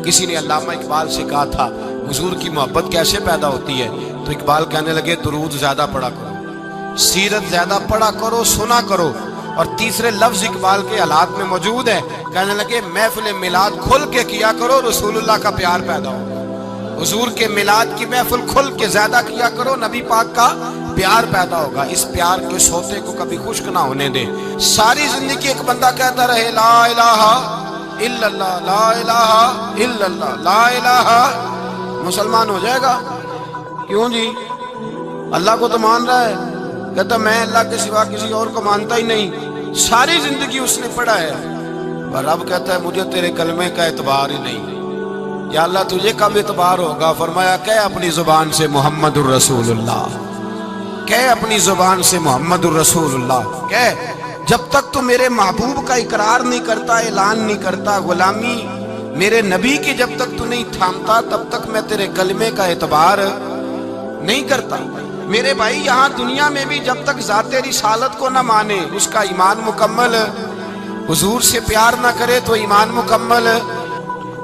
کسی نے علامہ اقبال سے کہا تھا حضور کی محبت کیسے پیدا ہوتی ہے، تو اقبال کہنے لگے درود زیادہ پڑھا کرو، سیرت زیادہ پڑھا کرو، سنا کرو۔ اور تیسرے لفظ اقبال کے حالات میں موجود ہے، کہنے لگے محفل میلاد کھل کے کیا کرو، رسول اللہ کا پیار پیدا ہو۔ حضور کے میلاد کی محفل کھل کے زیادہ کیا کرو، نبی پاک کا پیار پیدا ہوگا۔ اس پیار کے سوتے کو کبھی خشک نہ ہونے دے۔ ساری زندگی ایک بندہ کہتا رہے لا الہ الا اللہ، لا الہ الا اللہ، لا الہ، مسلمان ہو جائے گا؟ کیوں جی؟ اللہ کو تو مان رہا ہے، کہتا میں اللہ کے سوا کسی اور کو مانتا ہی نہیں، ساری زندگی اس نے پڑھا ہے، پر رب کہتا ہے مجھے تیرے کلمے کا اعتبار ہی نہیں۔ یا اللہ تجھے کب اعتبار ہوگا؟ فرمایا کہہ اپنی زبان سے محمد الرسول اللہ، کہہ اپنی زبان سے محمد الرسول اللہ، کہہ جب تک تو میرے محبوب کا اقرار نہیں کرتا، اعلان نہیں کرتا، غلامی میرے نبی کی جب تک تو نہیں تھامتا، تب تک میں تیرے کلمے کا اعتبار نہیں کرتا۔ میرے بھائی یہاں دنیا میں بھی جب تک ذات رسالت کو نہ مانے، اس کا ایمان مکمل، حضور سے پیار نہ کرے تو ایمان مکمل،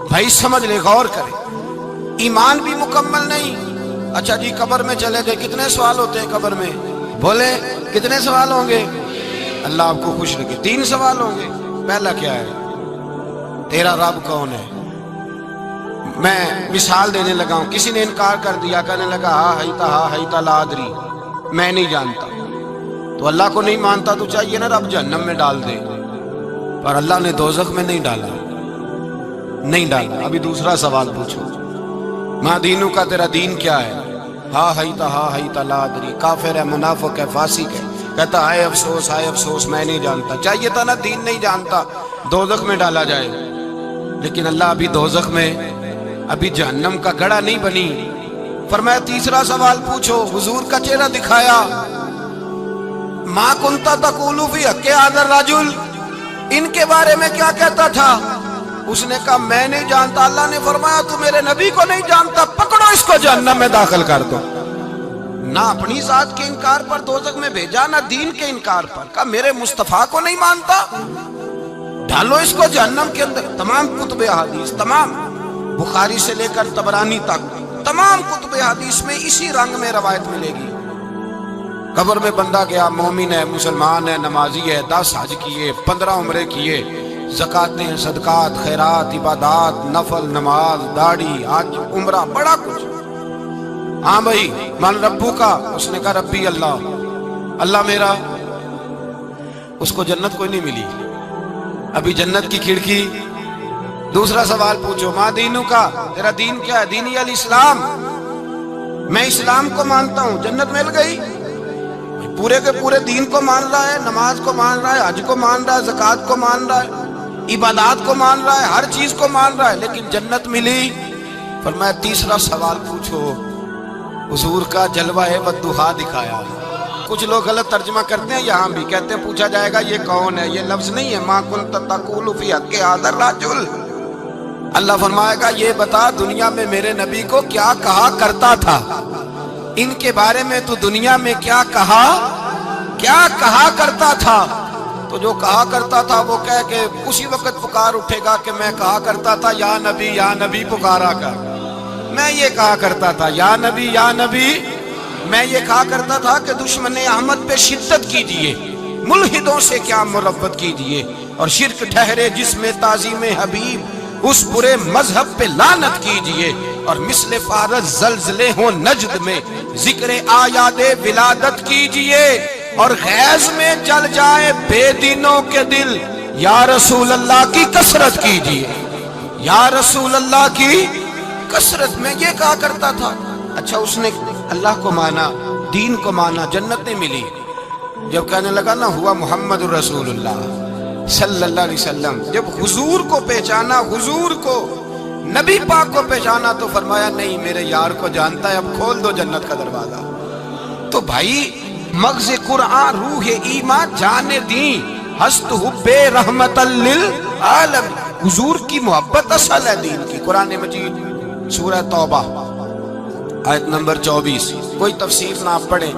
بھائی سمجھ لے، غور کرے، ایمان بھی مکمل نہیں۔ اچھا جی قبر میں چلے گئے، کتنے سوال ہوتے ہیں قبر میں؟ بولے کتنے سوال ہوں گے؟ اللہ آپ کو خوش رکھے، 3 سوال ہوں گے۔ پہلا کیا ہے؟ تیرا رب کون ہے؟ میں مثال دینے لگا ہوں، کسی نے انکار کر دیا، کہنے لگا ہا ہیتا لا ادری، میں نہیں جانتا، تو اللہ کو نہیں مانتا تو چاہیے نا رب جہنم میں ڈال دے، پر اللہ نے دوزخ میں نہیں ڈالا، نہیں ڈالا۔ ابھی دوسرا سوال پوچھو، ماں دینوں کا تیرا دین کیا ہے؟ ہا ہیتا لا ادری، کافر ہے، منافق ہے، فاسق ہے، کہتا ہائے افسوس میں نہیں جانتا، چاہیے تھا نا دین نہیں جانتا دوزخ میں ڈالا جائے، لیکن اللہ ابھی دوزخ میں، ابھی جہنم کا گڑھا نہیں بنی۔ فرمایا تیسرا سوال پوچھو، حضور کا چہرہ دکھایا، ما کنتا تقول فی حق ھذا الرجل، ان کے بارے میں کیا کہتا تھا؟ اس نے کہا میں نہیں جانتا۔ اللہ نے فرمایا تو میرے نبی کو نہیں جانتا، پکڑو اس کو جہنم میں داخل کر دو۔ نہ اپنی ذات کے انکار پر دوزخ میں بھیجا، نہ دین کے انکار پر، کہا میرے مصطفیٰ کو نہیں مانتا، ڈالو اس کو جہنم کے اندر۔ تمام کتب احادیث، تمام بخاری سے لے کر طبرانی تک، تمام کتب حدیث میں اسی رنگ میں روایت ملے گی۔ قبر میں بندہ گیا، مومن ہے، مسلمان ہے، نمازی ہے، 10 حج کیے، 15 عمرے کیے، زکاتیں، صدقات، خیرات، عبادات، نفل، نماز، داڑھی، حج، عمرہ، بڑا کچھ۔ ہاں بھائی من ربو کا، اس نے کہا ربی اللہ، اللہ میرا، اس کو جنت کوئی نہیں ملی، ابھی جنت کی کھڑکی۔ دوسرا سوال پوچھو، ماں دینوں کا، تیرا دین کیا ہے؟ دینی الاسلام، میں اسلام کو مانتا ہوں، جنت مل گئی۔ پورے کے پورے دین کو مان رہا ہے، نماز کو مان رہا ہے، حج کو مان رہا ہے، زکوٰۃ کو مان رہا ہے، عبادات کو مان رہا ہے، ہر چیز کو مان رہا ہے، لیکن جنت ملی۔ فرمایا تیسرا سوال پوچھو، حضور کا جلوہ والضحیٰ دکھایا۔ کچھ لوگ غلط ترجمہ کرتے ہیں، یہاں بھی کہتے ہیں پوچھا جائے گا یہ کون ہے، یہ لفظ نہیں ہے، ما کنت تقول فی حق ھذا الرجل۔ اللہ فرمائے گا یہ بتا دنیا میں میرے نبی کو کیا کہا کرتا تھا، ان کے بارے میں تو دنیا میں کیا کہا کرتا تھا؟ تو جو کہا کرتا تھا وہ کہہ کے اسی وقت پکار اٹھے گا کہ میں کہا کرتا تھا یا نبی پکارا کر، میں یہ کہا کرتا تھا یا نبی، میں یہ کہا کرتا تھا کہ دشمن احمد پہ شدت کیجئے، ملحدوں سے کیا مربت کیجئے، اور شرک ٹھہرے جس میں تعظیم حبیب، اس برے مذہب پہ لعنت کیجئے، اور مثل فارس زلزلے ہوں نجد میں ذکر آیات ولادت کیجئے، اور غیظ میں جل جائے بے دینوں کے دل، یا رسول اللہ کی کثرت کیجئے، یا رسول اللہ کی کثرت میں یہ کہا کرتا تھا۔ اچھا اس نے اللہ کو مانا، دین کو مانا، جنت نہیں ملی۔ جب کہنے لگا نا ہوا محمد الرسول اللہ صلی اللہ علیہ وسلم، جب حضور کو پہچانا، حضور کو، نبی پاک کو پہچانا، تو فرمایا نہیں میرے یار کو جانتا ہے، اب کھول دو جنت کا دروازہ۔ تو بھائی مغز قرآن روح ایمان جان دین ہست حب رحمت للعالم، حضور کی محبت اصل ہے دین کی۔ قرآن مجید سورہ توبہ آیت نمبر 24، کوئی تفسیر نہ آپ پڑھیں،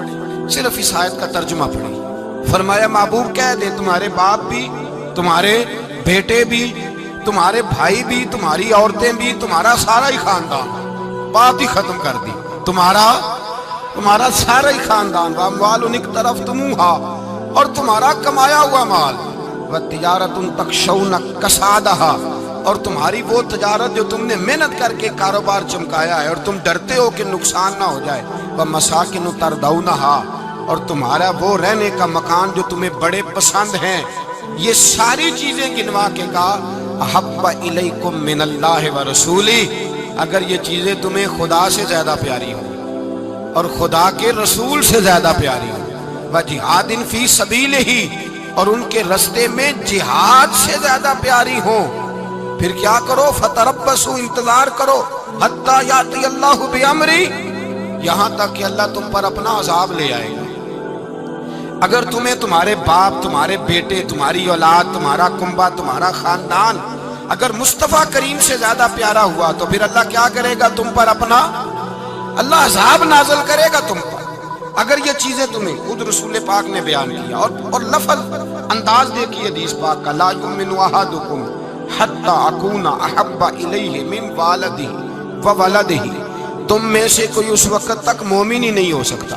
صرف اس آیت کا ترجمہ پڑھیں۔ فرمایا محبوب کہہ دے تمہارے باپ بھی، تمہارے بیٹے بھی، تمہارے بھائی بھی، تمہاری عورتیں بھی، تمہارا سارا ہی خاندان، بات ہی ختم کر دی، تمہارا سارا ہی خاندان، واموال اقترفتموہا، اور تمہارا کمایا ہوا مال، وتجارت تخشون کسادہا، اور تمہاری وہ تجارت جو تم نے محنت کر کے کاروبار چمکایا ہے اور تم ڈرتے ہو کہ نقصان نہ ہو جائے، ومساکن تردونہا، اور تمہارا وہ رہنے کا مکان جو تمہیں بڑے پسند ہیں، یہ ساری چیزیں گنوا کے کہا احب الیکم من اللہ ورسولی، اگر یہ چیزیں تمہیں خدا سے زیادہ پیاری ہوں اور خدا کے رسول سے زیادہ پیاری ہوں، وجہاد فی سبیلہ، اور ان کے رستے میں جہاد سے زیادہ پیاری ہوں، پھر کیا کرو؟ فتربصوا، انتظار کرو، حتی یاتی اللہ بامری، یہاں تک کہ اللہ تم پر اپنا عذاب لے آئے گا۔ اگر تمہیں تمہارے باپ، تمہارے بیٹے، تمہاری اولاد، تمہارا کنبہ، تمہارا خاندان اگر مصطفیٰ کریم سے زیادہ پیارا ہوا تو پھر اللہ کیا کرے گا تم پر؟ اپنا اللہ عذاب نازل کرے گا تم پر، اگر یہ چیزیں تمہیں خود رسول پاک نے بیان کیا، اور لفظ انداز دیکھیے حدیث پاک کا، لا یؤمن احدکم حتی اکون احب الیہ من والدہ وولدہ، تم میں سے کوئی اس وقت تک مومن ہی نہیں ہو سکتا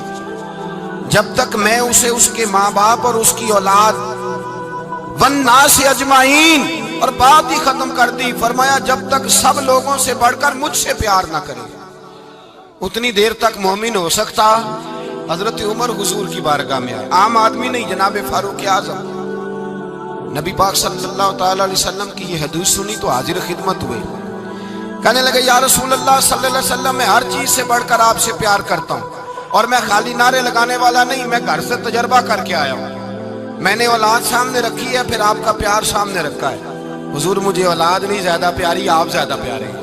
جب تک میں اسے اس کے ماں باپ اور اس کی اولاد والناس اجمعین، اور بات ہی ختم کر دی، فرمایا جب تک سب لوگوں سے بڑھ کر مجھ سے پیار نہ کرے، اتنی دیر تک مومن ہو سکتا۔ حضرت عمر حضور کی بارگاہ میں آئے، عام آدمی نہیں، جناب فاروق اعظم، نبی پاک صلی اللہ تعالی علیہ وسلم کی یہ حدیث سنی تو حاضر خدمت ہوئے، کہنے لگے یا رسول اللہ صلی اللہ علیہ وسلم، میں ہر چیز سے بڑھ کر آپ سے پیار کرتا ہوں، اور میں خالی نعرے لگانے والا نہیں، میں گھر سے تجربہ کر کے آیا ہوں، میں نے اولاد سامنے رکھی ہے، پھر آپ کا پیار سامنے رکھا ہے، حضور مجھے اولاد نہیں زیادہ پیاری، آپ زیادہ پیارے ہیں،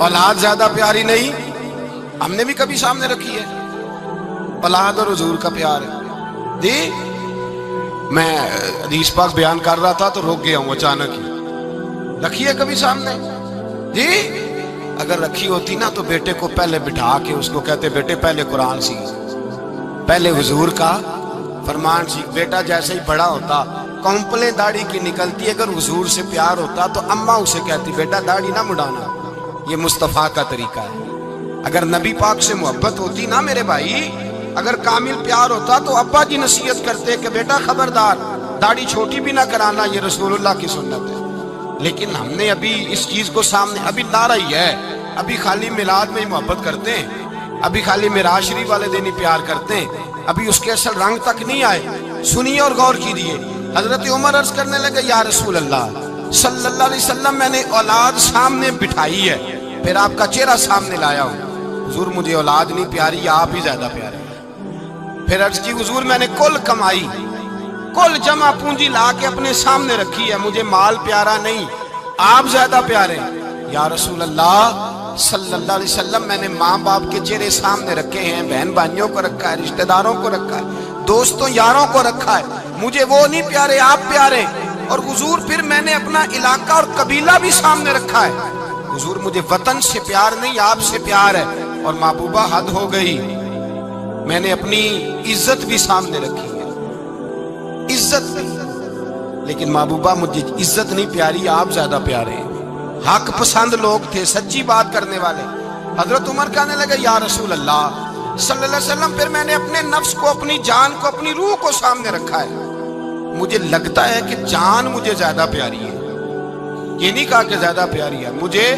اولاد زیادہ پیاری نہیں، ہم نے بھی کبھی سامنے رکھی ہے، اولاد اور حضور کا پیار ہے جی۔ میں حدیث پاک بیان کر رہا تھا تو رک گیا ہوں اچانک ہی، رکھی ہے کبھی سامنے جی؟ اگر رکھی ہوتی نا تو بیٹے کو پہلے بٹھا کے اس کو کہتے بیٹے پہلے قرآن سیکھ، پہلے حضور کا فرمان سیکھ۔ بیٹا جیسے ہی بڑا ہوتا، کونپلیں داڑھی کی نکلتی، اگر حضور سے پیار ہوتا تو اماں اسے کہتی بیٹا داڑھی نہ مڈانا، یہ مصطفیٰ کا طریقہ ہے۔ اگر نبی پاک سے محبت ہوتی نا میرے بھائی، اگر کامل پیار ہوتا تو ابا جی نصیحت کرتے کہ بیٹا خبردار داڑھی چھوٹی بھی نہ کرانا، یہ رسول اللہ کی سنت ہے۔ لیکن ہم نے ابھی اس چیز کو سامنے، ابھی نعرہ ہی ہے، ابھی خالی میلاد میں ہی محبت کرتے ہیں، ابھی خالی معراج شریف والے دن ہی پیار کرتے ہیں، ابھی اس کے اصل رنگ تک نہیں آئے۔ سنیے اور غور کیجیے، حضرت عمر عرض کرنے لگے یا رسول اللہ صلی اللہ علیہ وسلم، میں نے اولاد سامنے بٹھائی ہے، پھر آپ کا چہرہ سامنے لایا ہوں، حضور مجھے اولاد نہیں پیاری، آپ ہی زیادہ پیارے ہیں۔ پھر عرض کی حضور میں نے کل کمائی، کل جمع پونجی لا کے اپنے سامنے رکھی ہے، مجھے مال پیارا نہیں، آپ زیادہ پیارے ہیں۔ یا رسول اللہ صلی اللہ علیہ وسلم، میں نے ماں باپ کے چہرے سامنے رکھے ہیں، بہن بھائیوں کو رکھا ہے، رشتہ داروں کو رکھا ہے، دوستوں یاروں کو رکھا ہے، مجھے وہ نہیں پیارے، آپ پیارے۔ اور حضور پھر میں نے اپنا علاقہ اور قبیلہ بھی سامنے رکھا ہے، حضور مجھے وطن سے پیار نہیں، آپ سے پیار ہے۔ اور محبوبہ حد ہو گئی، میں نے اپنی عزت بھی سامنے رکھی ہے، عزت بھی، لیکن محبوبہ مجھے عزت نہیں پیاری، آپ زیادہ پیارے ہیں۔ حق پسند لوگ تھے، سچی بات کرنے والے۔ حضرت عمر کہنے لگے یا رسول اللہ صلی اللہ علیہ وسلم، پھر میں نے اپنے نفس کو، اپنی جان کو، اپنی روح کو سامنے رکھا ہے، مجھے لگتا ہے کہ جان مجھے زیادہ پیاری ہے، یہ نہیں کہا کہ زیادہ پیاری ہے، مجھے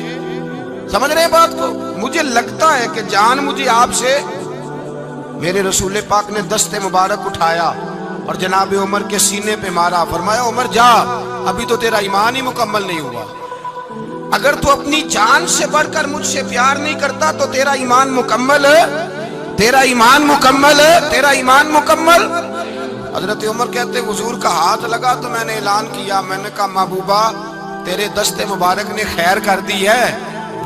سمجھ رہے ہیں بات کو، مجھے لگتا ہے کہ جان مجھے آپ سے۔ میرے رسول پاک نے دست مبارک اٹھایا اور جناب عمر کے سینے پہ مارا، فرمایا عمر جا، ابھی تو تیرا ایمان ہی مکمل نہیں ہوا، اگر تو اپنی جان سے بڑھ کر مجھ سے پیار نہیں کرتا تو تیرا ایمان مکمل ہے، تیرا ایمان مکمل ہے، تیرا ایمان مکمل۔ حضرت عمر کہتے حضور کا ہاتھ لگا تو میں نے اعلان کیا، میں نے کہا محبوبہ تیرے دست مبارک نے خیر کر دی ہے،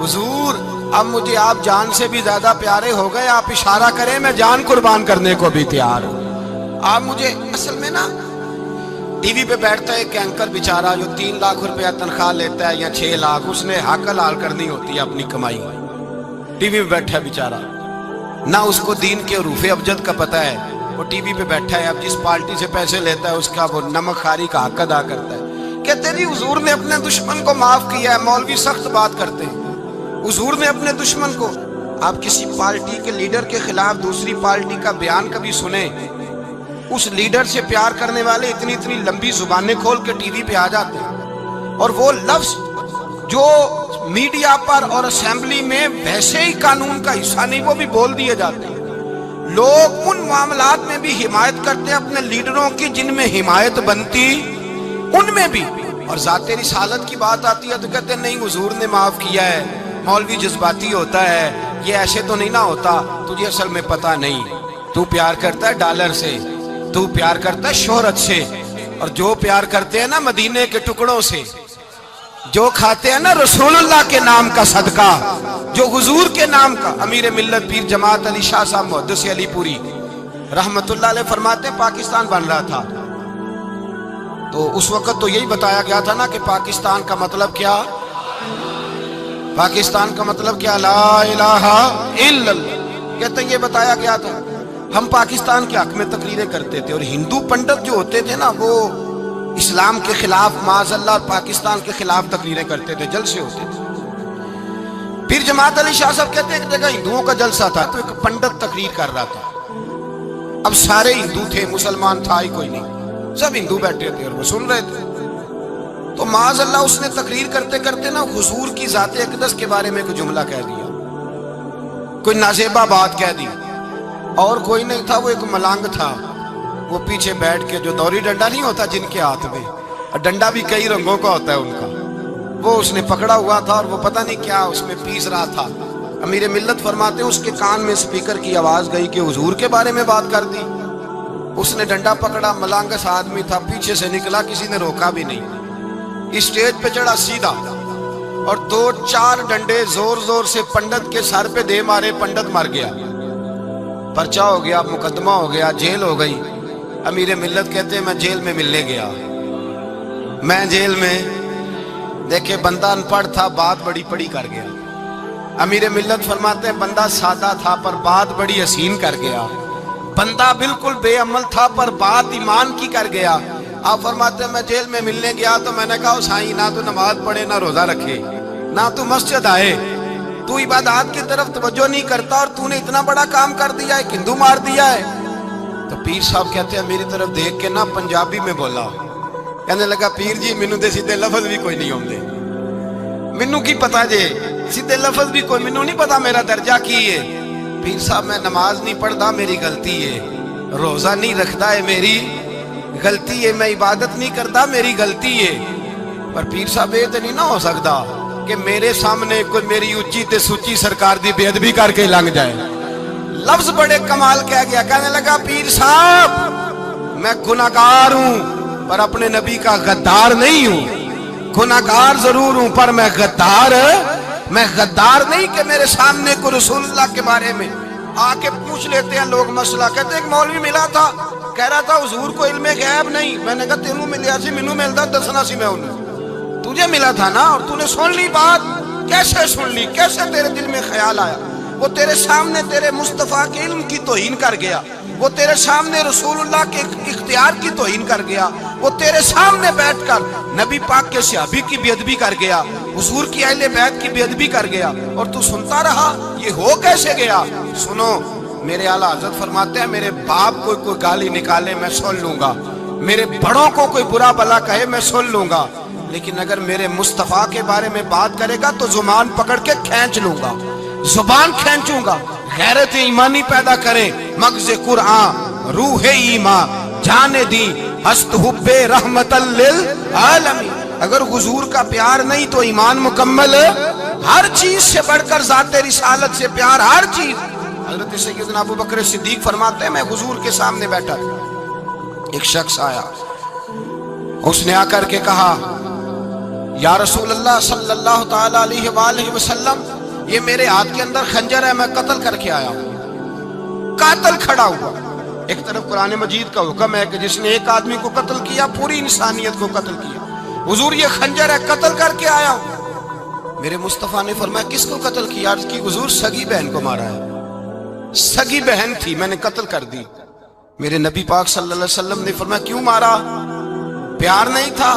حضور اب مجھے آپ جان سے بھی زیادہ پیارے ہو گئے، آپ اشارہ کریں میں جان قربان کرنے کو بھی تیار ہوں۔ آپ مجھے، اصل میں نا ٹی وی پہ بیٹھتا ہے ایک اینکر بیچارہ جو 3 لاکھ روپیہ تنخواہ لیتا ہے یا 6 لاکھ، اس نے حق حلال کرنی ہوتی ہے اپنی کمائی، ٹی وی پہ بیٹھا ہے بیچارہ، نہ اس کو دین کے حروف ابجد کا پتہ ہے، وہ ٹی وی پہ بیٹھا ہے، اب جس پارٹی سے پیسے لیتا ہے اس کا وہ نمک خواری کا حق ادا کرتا ہے کہ کہتے جی حضور نے اپنے دشمن کو معاف کیا ہے. مولوی سخت بات کرتے ہیں. حضور نے اپنے دشمن کو، آپ کسی پارٹی کے لیڈر کے خلاف دوسری پارٹی کا بیان کبھی سنیں، اس لیڈر سے پیار کرنے والے اتنی اتنی لمبی زبانیں کھول کے ٹی وی پہ آ جاتے ہیں، اور وہ لفظ جو میڈیا پر اور اسمبلی میں ویسے ہی قانون کا حصہ نہیں وہ بھی بول دیے جاتے ہیں. لوگ ان معاملات میں بھی حمایت کرتے ہیں اپنے لیڈروں کی جن میں حمایت بنتی ان میں بھی، اور ذات رسالت کی بات آتی ہے تو کہتے ہیں نہیں حضور نے معاف کیا ہے. مولوی جذباتی ہوتا ہے، یہ ایسے تو نہیں نہ ہوتا، تجھے اصل میں پتہ نہیں. تو پیار کرتا ہے ڈالر سے، تو پیار کرتا ہے شہرت سے، اور جو پیار کرتے ہیں نا مدینے کے ٹکڑوں سے، جو کھاتے ہیں نا رسول اللہ کے نام کا صدقہ، جو حضور کے نام کا. امیر ملت پیر جماعت علی شاہ صاحب محدث علی پوری رحمت اللہ علیہ فرماتے ہیں پاکستان بن رہا تھا تو اس وقت تو یہی بتایا گیا تھا نا کہ پاکستان کا مطلب کیا، پاکستان کا مطلب کیا، لا الہ الا اللہ. کہتے ہیں یہ بتایا گیا تھا. ہم پاکستان کے حق میں تقریریں کرتے تھے، اور ہندو پنڈت جو ہوتے تھے نا وہ اسلام کے خلاف معاذ اللہ اور پاکستان کے خلاف تقریریں کرتے تھے، جلسے ہوتے تھے. پھر جماعت علی شاہ صاحب کہتے ہیں ایک جگہ ہندوؤں کا جلسہ تھا تو ایک پنڈت تقریر کر رہا تھا. اب سارے ہندو تھے، مسلمان تھا ہی کوئی نہیں، سب ہندو بیٹھے تھے اور وہ سن رہے تھے. تو معاذ اللہ اس نے تقریر کرتے کرتے نا حضور کی ذات اقدس کے بارے میں کوئی جملہ کہہ دیا، کوئی نازیبہ بات کہہ دی. اور کوئی نہیں تھا، وہ ایک ملنگ تھا، وہ پیچھے بیٹھ کے، جو دوری ڈنڈا نہیں ہوتا جن کے ہاتھ میں، اور ڈنڈا بھی کئی رنگوں کا ہوتا ہے ان کا، وہ اس نے پکڑا ہوا تھا اور وہ پتہ نہیں کیا اس میں پیس رہا تھا. امیر ملت فرماتے ہیں اس کے کان میں سپیکر کی آواز گئی کہ حضور کے بارے میں بات کر دی. اس نے ڈنڈا پکڑا، ملنگس آدمی تھا، پیچھے سے نکلا، کسی نے روکا بھی نہیں. اسٹیج پہ چڑھا سیدھا اور 2-4 ڈنڈے زور زور سے پنڈت کے سر پہ دے مارے. پنڈت مر گیا، پرچہ ہو گیا، مقدمہ ہو گیا، جیل ہو گئی. امیر ملت کہتے ہیں میں جیل میں ملنے گیا، میں جیل میں دیکھے بندہ ان پڑھ تھا، بات بڑی پڑی کر گیا. امیر ملت فرماتے ہیں بندہ سادہ تھا پر بات بڑی حسین کر گیا، بندہ بالکل بے عمل تھا پر بات ایمان کی کر گیا. آپ فرماتے ہیں میں جیل میں ملنے گیا تو میں نے کہا سائیں نہ تو نماز پڑھے، نہ روزہ رکھے، نہ تو مسجد آئے، تو عبادات کی طرف توجہ نہیں کرتا، اور تو نے اتنا بڑا کام کر دیا ہے، ہندو مار دیا ہے. تو پیر صاحب کہتے ہیں میری طرف دیکھ کے نا پنجابی میں بولا، کہنے لگا پیر جی مینوں دے سیدھے لفظ بھی کوئی نہیں ہوندے، مینوں کی پتا جے سیدھے لفظ بھی کوئی، مینوں نہیں پتا میرا درجہ کی ہے. پیر صاحب میں نماز نہیں پڑھدا میری غلطی ہے، روزہ نہیں رکھدا ہے میری غلطی ہے، میں عبادت نہیں کرتا میری غلطی ہے. پر پیر صاحب یہ تو نہیں نہ ہو سکتا کہ میرے سامنے کوئی میری اچھی تے سچی سرکار دی بے ادبی کر کے لنگ جائے. لفظ بڑے کمال کہہ گیا، کہنے لگا پیر صاحب میں گناہگار ہوں پر اپنے نبی کا غدار نہیں ہوں. گناہگار ضرور ہوں پر میں غدار نہیں کہ میرے سامنے کو رسول اللہ کے بارے میں آ کے پوچھ لیتے ہیں لوگ مسئلہ. کہتے ایک مولوی ملا تھا، کہہ رہا تھا حضور کو علم غیب نہیں. میں نے کہا تینوں ملیا سی، مینوں ملتا دسنا سی، میں انہوں تجھے ملا تھا نا، اور تو نے سن لی بات. کیسے سن لی، کیسے تیرے دل میں خیال آیا؟ وہ تیرے سامنے تیرے مصطفیٰ کے علم کی توہین کر گیا، وہ تیرے سامنے رسول اللہ کے اختیار کی توہین کر گیا، وہ تیرے سامنے بیٹھ کر نبی پاک کے صحابی کی بے ادبی کر گیا، حضور کی اہل بیت کی بے ادبی کر گیا، اور تو سنتا رہا. یہ ہو کیسے گیا؟ سنو، میرے اعلیٰ حضرت فرماتے ہیں میرے باپ کو کوئی گالی نکالے میں سن لوں گا، میرے بڑوں کو کوئی برا بلا کہے میں سن لوں گا، لیکن اگر میرے مصطفیٰ کے بارے میں بات کرے گا تو زبان پکڑ کے کھینچ لوں گا، زبان کھینچوں گا. غیرت ایمانی پیدا کرے مغز قرآن روح ایمان جانے دی ہست حب رحمت للعالمین. اگر حضور کا پیار نہیں تو ایمان مکمل، ہر چیز سے بڑھ کر ذات رسالت سے پیار، ہر چیز. حضرت سیدنا ابو بکر صدیق فرماتے ہیں میں حضور کے سامنے بیٹھا تھا، ایک شخص آیا، اس نے آ کر کے کہا یا رسول اللہ صلی اللہ تعالی علیہ وآلہ وسلم یہ میرے ہاتھ کے اندر خنجر ہے، میں قتل کر کے آیا ہوں. قاتل کھڑا ہوا. ایک طرف قرآن مجید کا حکم ہے کہ جس نے ایک آدمی کو قتل کیا پوری انسانیت کو قتل کیا. حضور یہ خنجر ہے، قتل کر کے آیا ہوں. میرے مصطفیٰ نے فرمایا کس کو قتل کیا؟ عرض کی حضور سگی بہن کو مارا ہے، سگی بہن تھی میں نے قتل کر دی. میرے نبی پاک صلی اللہ علیہ وسلم نے فرمایا کیوں مارا؟ پیار نہیں تھا؟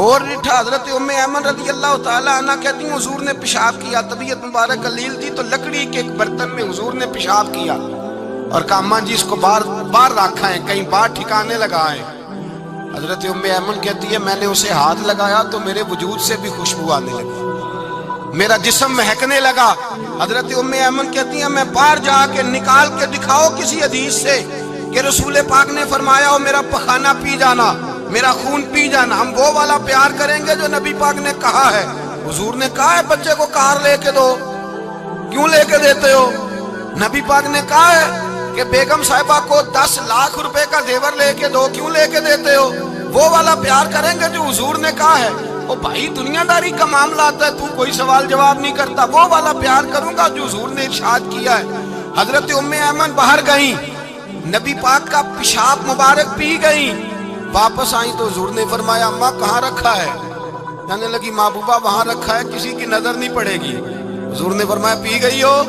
اور اٹھا حضرت ام ایمن رضی اللہ تعالیٰ عنہ کہتی ہیں حضور نے پیشاب کیا، طبیعت مبارک قلیل تھی تو لکڑی کے ایک برتن میں حضور نے پیشاب کیا اور کہا اماں جی اس کو باہر رکھا ہے، کہیں باہر ٹھکانے لگائیں۔ حضرت ام ایمن کہتی ہے میں نے اسے ہاتھ لگایا تو میرے وجود سے بھی خوشبو آنے لگی، میرا جسم مہکنے لگا۔ حضرت ام ایمن کہتی ہیں میں باہر جا کے نکال کے دکھاؤ کسی حدیث سے کہ رسول پاک نے فرمایا ہو میرا پخانہ پی جانا، میرا خون پی جانا، ہم وہ والا پیار کریں گے جو نبی پاک نے کہا ہے۔ حضور نے کہا ہے بچے کو کار لے کے دو، کیوں لے کے دیتے ہو؟ نبی پاک نے کہا ہے کہ بیگم صاحبہ کو 10 لاکھ روپے کا زیور لے کے دو، کیوں لے کے دیتے ہو؟ وہ والا پیار کریں گے جو حضور نے کہا ہے۔ او بھائی دنیا داری کا معاملہ آتا ہے، تو کوئی سوال جواب نہیں کرتا، وہ والا پیار کروں گا جو حضور نے ارشاد کیا ہے۔ حضرت ام ایمن باہر گئیں، نبی پاک کا پیشاب مبارک پی گئیں، واپس آئیں تو حضور نے فرمایا اماں کہاں رکھا ہے؟ کہنے لگی محبوبہ وہاں رکھا ہے، کسی کی نظر نہیں پڑے گی۔ حضور نے فرمایا پی گئی ہو؟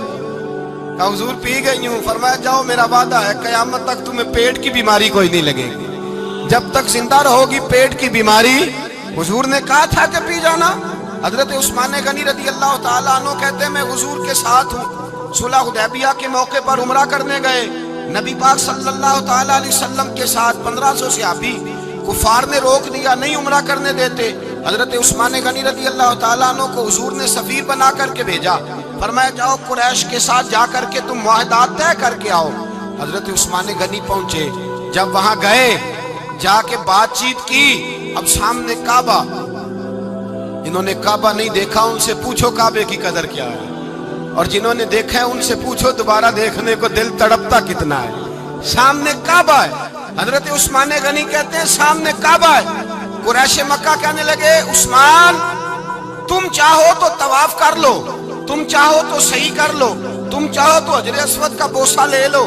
کہا حضور پی گئی ہوں۔ فرمایا جاؤ میرا وعدہ ہے قیامت تک تمہیں پیٹ کی بیماری کوئی نہیں لگے گی، جب تک زندہ رہو گی پیٹ کی بیماری۔ حضور نے کہا تھا کہ پی جانا۔ حضرت عثمان غنی رضی اللہ تعالیٰ عنہ کہتے ہیں میں حضور کے ساتھ ہوں، صلح حدیبیہ کے موقع پر عمرہ کرنے گئے، نبی پاک صلی اللہ تعالیٰ علیہ وسلم کے ساتھ 1500 صحابی، کفار نے روک دیا نہیں عمرہ کرنے دیتے۔ حضرت عثمان غنی رضی اللہ تعالیٰ عنہ کو حضور نے سفیر بنا کر کے بھیجا، فرمایا جاؤ قریش کے ساتھ جا کر کے تم معاہدات طے کر کے آؤ۔ حضرت عثمان غنی پہنچے، جب وہاں گئے جا کے بات چیت کی، اب سامنے کعبہ، جنہوں نے کعبہ نہیں دیکھا ان سے پوچھو کعبے کی قدر کیا ہے، اور جنہوں نے دیکھا ہے ان سے پوچھو دوبارہ دیکھنے کو دل تڑپتا کتنا ہے۔ سامنے کعبہ ہے، حضرت عثمان غنی کہتے ہیں سامنے کعبہ ہے۔ قریش مکہ کہنے لگے عثمان تم چاہو تو طواف کر لو، تم چاہو تو صحیح کر لو، تم چاہو تو حجر اسود کا بوسہ لے لو،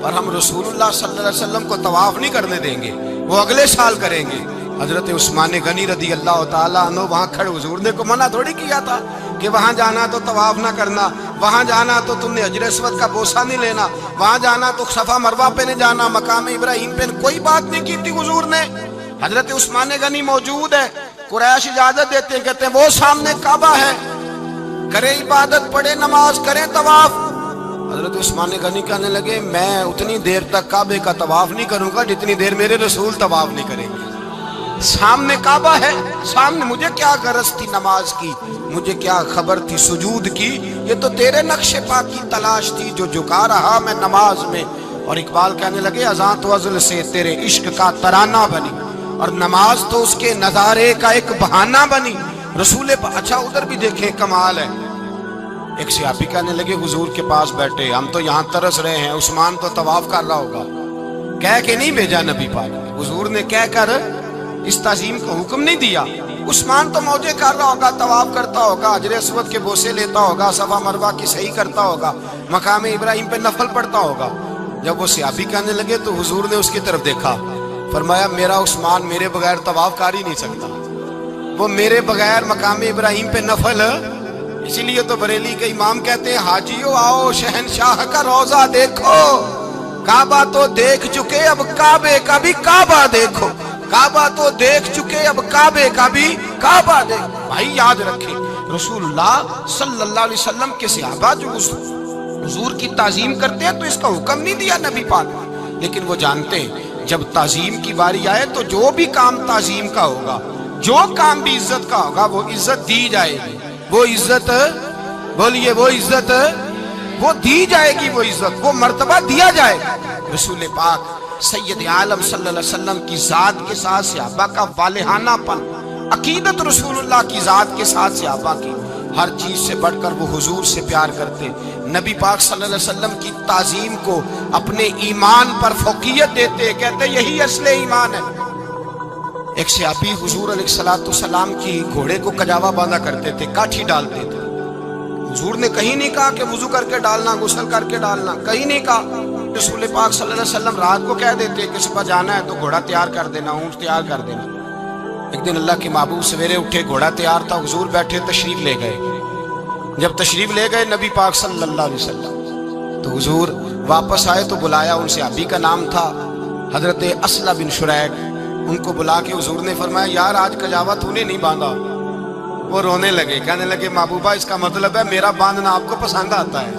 پر ہم رسول اللہ صلی اللہ علیہ وسلم کو طواف نہیں کرنے دیں گے، وہ اگلے سال کریں گے۔ حضرت عثمان غنی رضی اللہ تعالیٰ عنہ وہاں کھڑے، حضور نے کو منع تھوڑی کیا تھا کہ وہاں جانا تو طواف نہ کرنا، وہاں جانا تو تم نے حجر اسود کا بوسہ نہیں لینا، وہاں جانا تو صفا مروہ پہ نہیں جانا، مقام ابراہیم پہ کوئی بات نہیں کی تھی حضور نے۔ حضرت عثمان غنی موجود ہے، قریش اجازت دیتے ہیں، کہتے ہیں وہ سامنے کعبہ ہے، کرے عبادت، پڑھے نماز، کرے طواف۔ حضرت عثمان غنی کہنے لگے میں اتنی دیر تک کعبے کا طواف نہیں کروں گا جتنی دیر میرے رسول طواف نہیں کریں گے۔ سامنے کعبہ ہے، سامنے، مجھے کیا غرض تھی نماز کی، مجھے کیا خبر تھی سجود کی، یہ تو تیرے نقش پا کی تلاش تھی جو جھکا رہا میں نماز میں۔ اور اقبال کہنے لگے اذان تو ازل سے تیرے عشق کا ترانہ بنی، اور نماز تو اس کے نظارے کا ایک بہانہ بنی۔ رسول اچھا ادھر بھی دیکھیں کمال ہے، ایک صحابی کہنے لگے حضور کے پاس بیٹھے ہم تو یہاں ترس رہے ہیں، عثمان تو طواف کر رہا ہوگا، کہہ کے نہیں بھیجا نبی پاک، حضور نے کہہ کر اس تعظیم کا حکم نہیں دیا۔ عثمان تو موجے کر رہا ہوگا، طواف کرتا ہوگا، حجر اسود کے بوسے لیتا ہوگا، صفا مروہ کی صحیح کرتا ہوگا، مقام ابراہیم پہ نفل پڑھتا ہوگا۔ جب وہ صحابی کہنے لگے تو حضور نے اس کی طرف دیکھا، فرمایا میرا عثمان میرے بغیر طواف کر ہی نہیں سکتا، وہ میرے بغیر مقام ابراہیم پہ نفل۔ اسی لیے تو بریلی کے امام کہتے ہیں حاجیو آؤ شہنشاہ کا روضہ دیکھو، کعبہ تو دیکھ چکے اب کعبے کا بھی کعبہ دیکھو، کعبہ تو دیکھ چکے اب کعبے کا بھی کعبہ دیکھو۔ بھائی یاد رکھیں رسول اللہ صلی اللہ علیہ وسلم کے صحابہ جو حضور کی تعظیم کرتے ہیں تو اس کا حکم نہیں دیا نبی پاک، لیکن وہ جانتے ہیں جب تعظیم کی باری آئے تو جو بھی کام تعظیم کا ہوگا، جو کام بھی عزت کا ہوگا وہ عزت دی جائے گی، وہ عزت بولیے، وہ عزت وہ دی جائے گی، وہ عزت وہ مرتبہ دیا جائے گا۔ رسول پاک سید عالم صلی اللہ علیہ وسلم کی ذات کے ساتھ صحابہ کا والہانہ پن، عقیدت رسول اللہ کی ذات کے ساتھ صحابہ کی، ہر چیز سے بڑھ کر وہ حضور سے پیار کرتے، نبی پاک صلی اللہ علیہ وسلم کی تعظیم کو اپنے ایمان پر فوقیت دیتے، کہتے یہی اصل ایمان ہے۔ ایک صحابی حضور علیہ السلام کی گھوڑے کو کجاوا باندھا کرتے تھے، کاٹھی ڈالتے تھے، حضور نے کہیں نہیں کہا کہ وضو کر کے ڈالنا، غسل کر کے ڈالنا، کہیں نہیں کہا۔ رسول پاک صلی اللہ علیہ وسلم رات کو کہہ دیتے کہ صبح جانا ہے تو گھوڑا تیار کر دینا، اونٹ تیار کر دینا۔ ایک دن اللہ کے محبوب سویرے اٹھے، گھوڑا تیار تھا، حضور بیٹھے تشریف لے گئے۔ جب تشریف لے گئے نبی پاک صلی اللہ علیہ وسلم تو حضور واپس آئے تو بلایا، ان سے صحابی کا نام تھا حضرت اسلم بن شریک، ان کو بلا کے حضور نے فرمایا یار آج کجاوا تو نے نہیں باندھا. وہ رونے لگے, کہنے لگے محبوبہ اس کا مطلب ہے میرا باندھنا آپ کو پسند آتا ہے,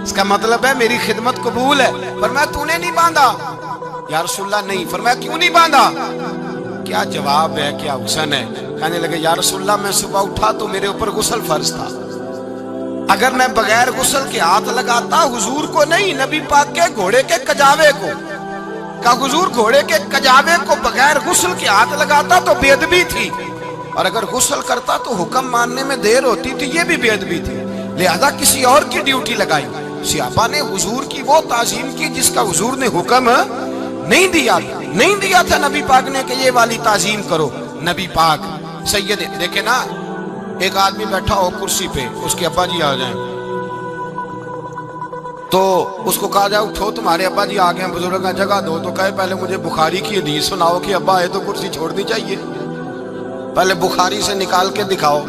اس کا مطلب ہے میری خدمت قبول ہے. فرمایا تو نے نہیں باندھا. یا رسول اللہ نہیں. فرمایا کیوں نہیں باندھا؟ کیا جواب ہے, کیا حسن ہے. کہنے لگے یا رسول اللہ میں صبح اٹھا تو میرے اوپر غسل فرض تھا, اگر میں بغیر غسل کے ہاتھ لگاتا حضور کو نہیں نبی پاک کے گھوڑے کے کجاوے کو, کہ حضور گھوڑے کے کجاوے کو بغیر غسل کے ہاتھ لگاتا تو بے ادبی تھی, اور اگر غسل کرتا تو حکم ماننے میں دیر ہوتی تھی, یہ بھی بے ادبی تھی. لہذا کسی اور کی ڈیوٹی لگائی. صحابہ نے حضور کی وہ تعظیم کی جس کا حضور نے حکم نہیں دیا تھا نبی پاک نے کہ یہ والی تعظیم کرو. نبی پاک سید دیکھیں نا, ایک آدمی بیٹھا ہو کرسی پہ, اس کے ابا جی آ جائیں تو اس کو کہا جائے اٹھو تمہارے ابا جی آ گئے ہیں, بزرگ کا جگہ دو, تو کہے پہلے مجھے بخاری کی حدیث سناؤ کہ ابا ہے تو کرسی چھوڑنی چاہیے, پہلے بخاری سے نکال کے دکھاؤ.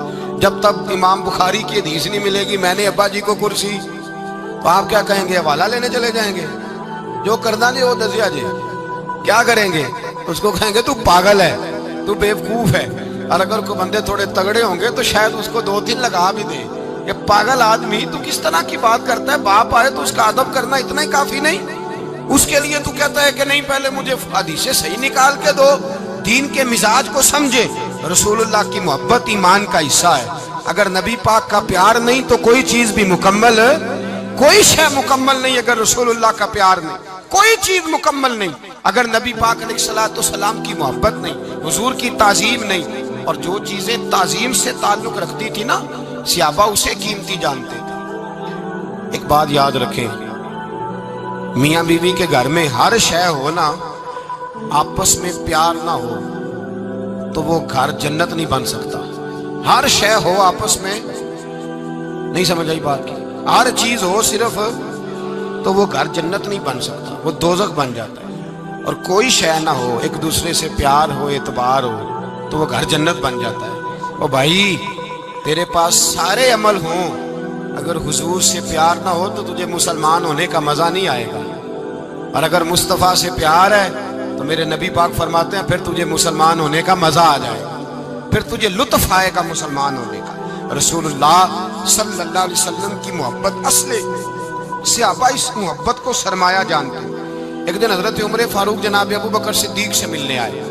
جب تک امام بخاری کی حدیث نہیں ملے گی میں نے ابا جی کو کرسی, تو آپ کیا کہیں گے, حوالہ لینے چلے جائیں گے, جو کرنا نہیں وہ دزیا جی. کیا کریں گے, اس کو کہیں گے تو پاگل ہے, تو بیوقوف ہے. اور اگر کوئی بندے تھوڑے تگڑے ہوں گے تو شاید اس کو 2 دن لگا بھی دے کہ پاگل آدمی تو کس طرح کی بات کرتا ہے, باپ آئے تو اس کا ادب کرنا اتنا ہی کافی نہیں, اس کے لیے تو کہتا ہے کہ نہیں پہلے مجھے حدیثیں صحیح نکال کے دو, دین کے مزاج کو سمجھے. رسول اللہ کی محبت ایمان کا حصہ ہے. اگر نبی پاک کا پیار نہیں تو کوئی چیز بھی مکمل, کوئی شے مکمل نہیں. اگر رسول اللہ کا پیار نہیں کوئی چیز مکمل نہیں. اگر نبی پاک علیہ الصلوۃ والسلام کی محبت نہیں, حضور کی تعظیم نہیں, اور جو چیزیں تعظیم سے تعلق رکھتی تھی نا صحابہ اسے قیمتی جانتے تھے. ایک بات یاد رکھیں, میاں بیوی کے گھر میں ہر شے ہو نا, آپس میں پیار نہ ہو تو وہ گھر جنت نہیں بن سکتا. ہر شے ہو آپس میں, نہیں سمجھ آئی بات کی, ہر چیز ہو صرف تو وہ گھر جنت نہیں بن سکتا, وہ دوزخ بن جاتا ہے. اور کوئی شے نہ ہو, ایک دوسرے سے پیار ہو, اعتبار ہو, تو وہ گھر جنت بن جاتا ہے. او بھائی تیرے پاس سارے عمل ہوں, اگر حضور سے پیار نہ ہو تو تجھے مسلمان ہونے کا مزہ نہیں آئے گا. اور اگر مصطفیٰ سے پیار ہے تو میرے نبی پاک فرماتے ہیں پھر تجھے مسلمان ہونے کا مزہ آ جائے گا, پھر تجھے لطف آئے گا مسلمان ہونے کا. رسول اللہ صلی اللہ علیہ وسلم کی محبت اصل, صحابہ اس محبت کو سرمایہ جانتے ہیں. ایک دن حضرت عمر فاروق جناب ابو بکر صدیق سے ملنے آئے,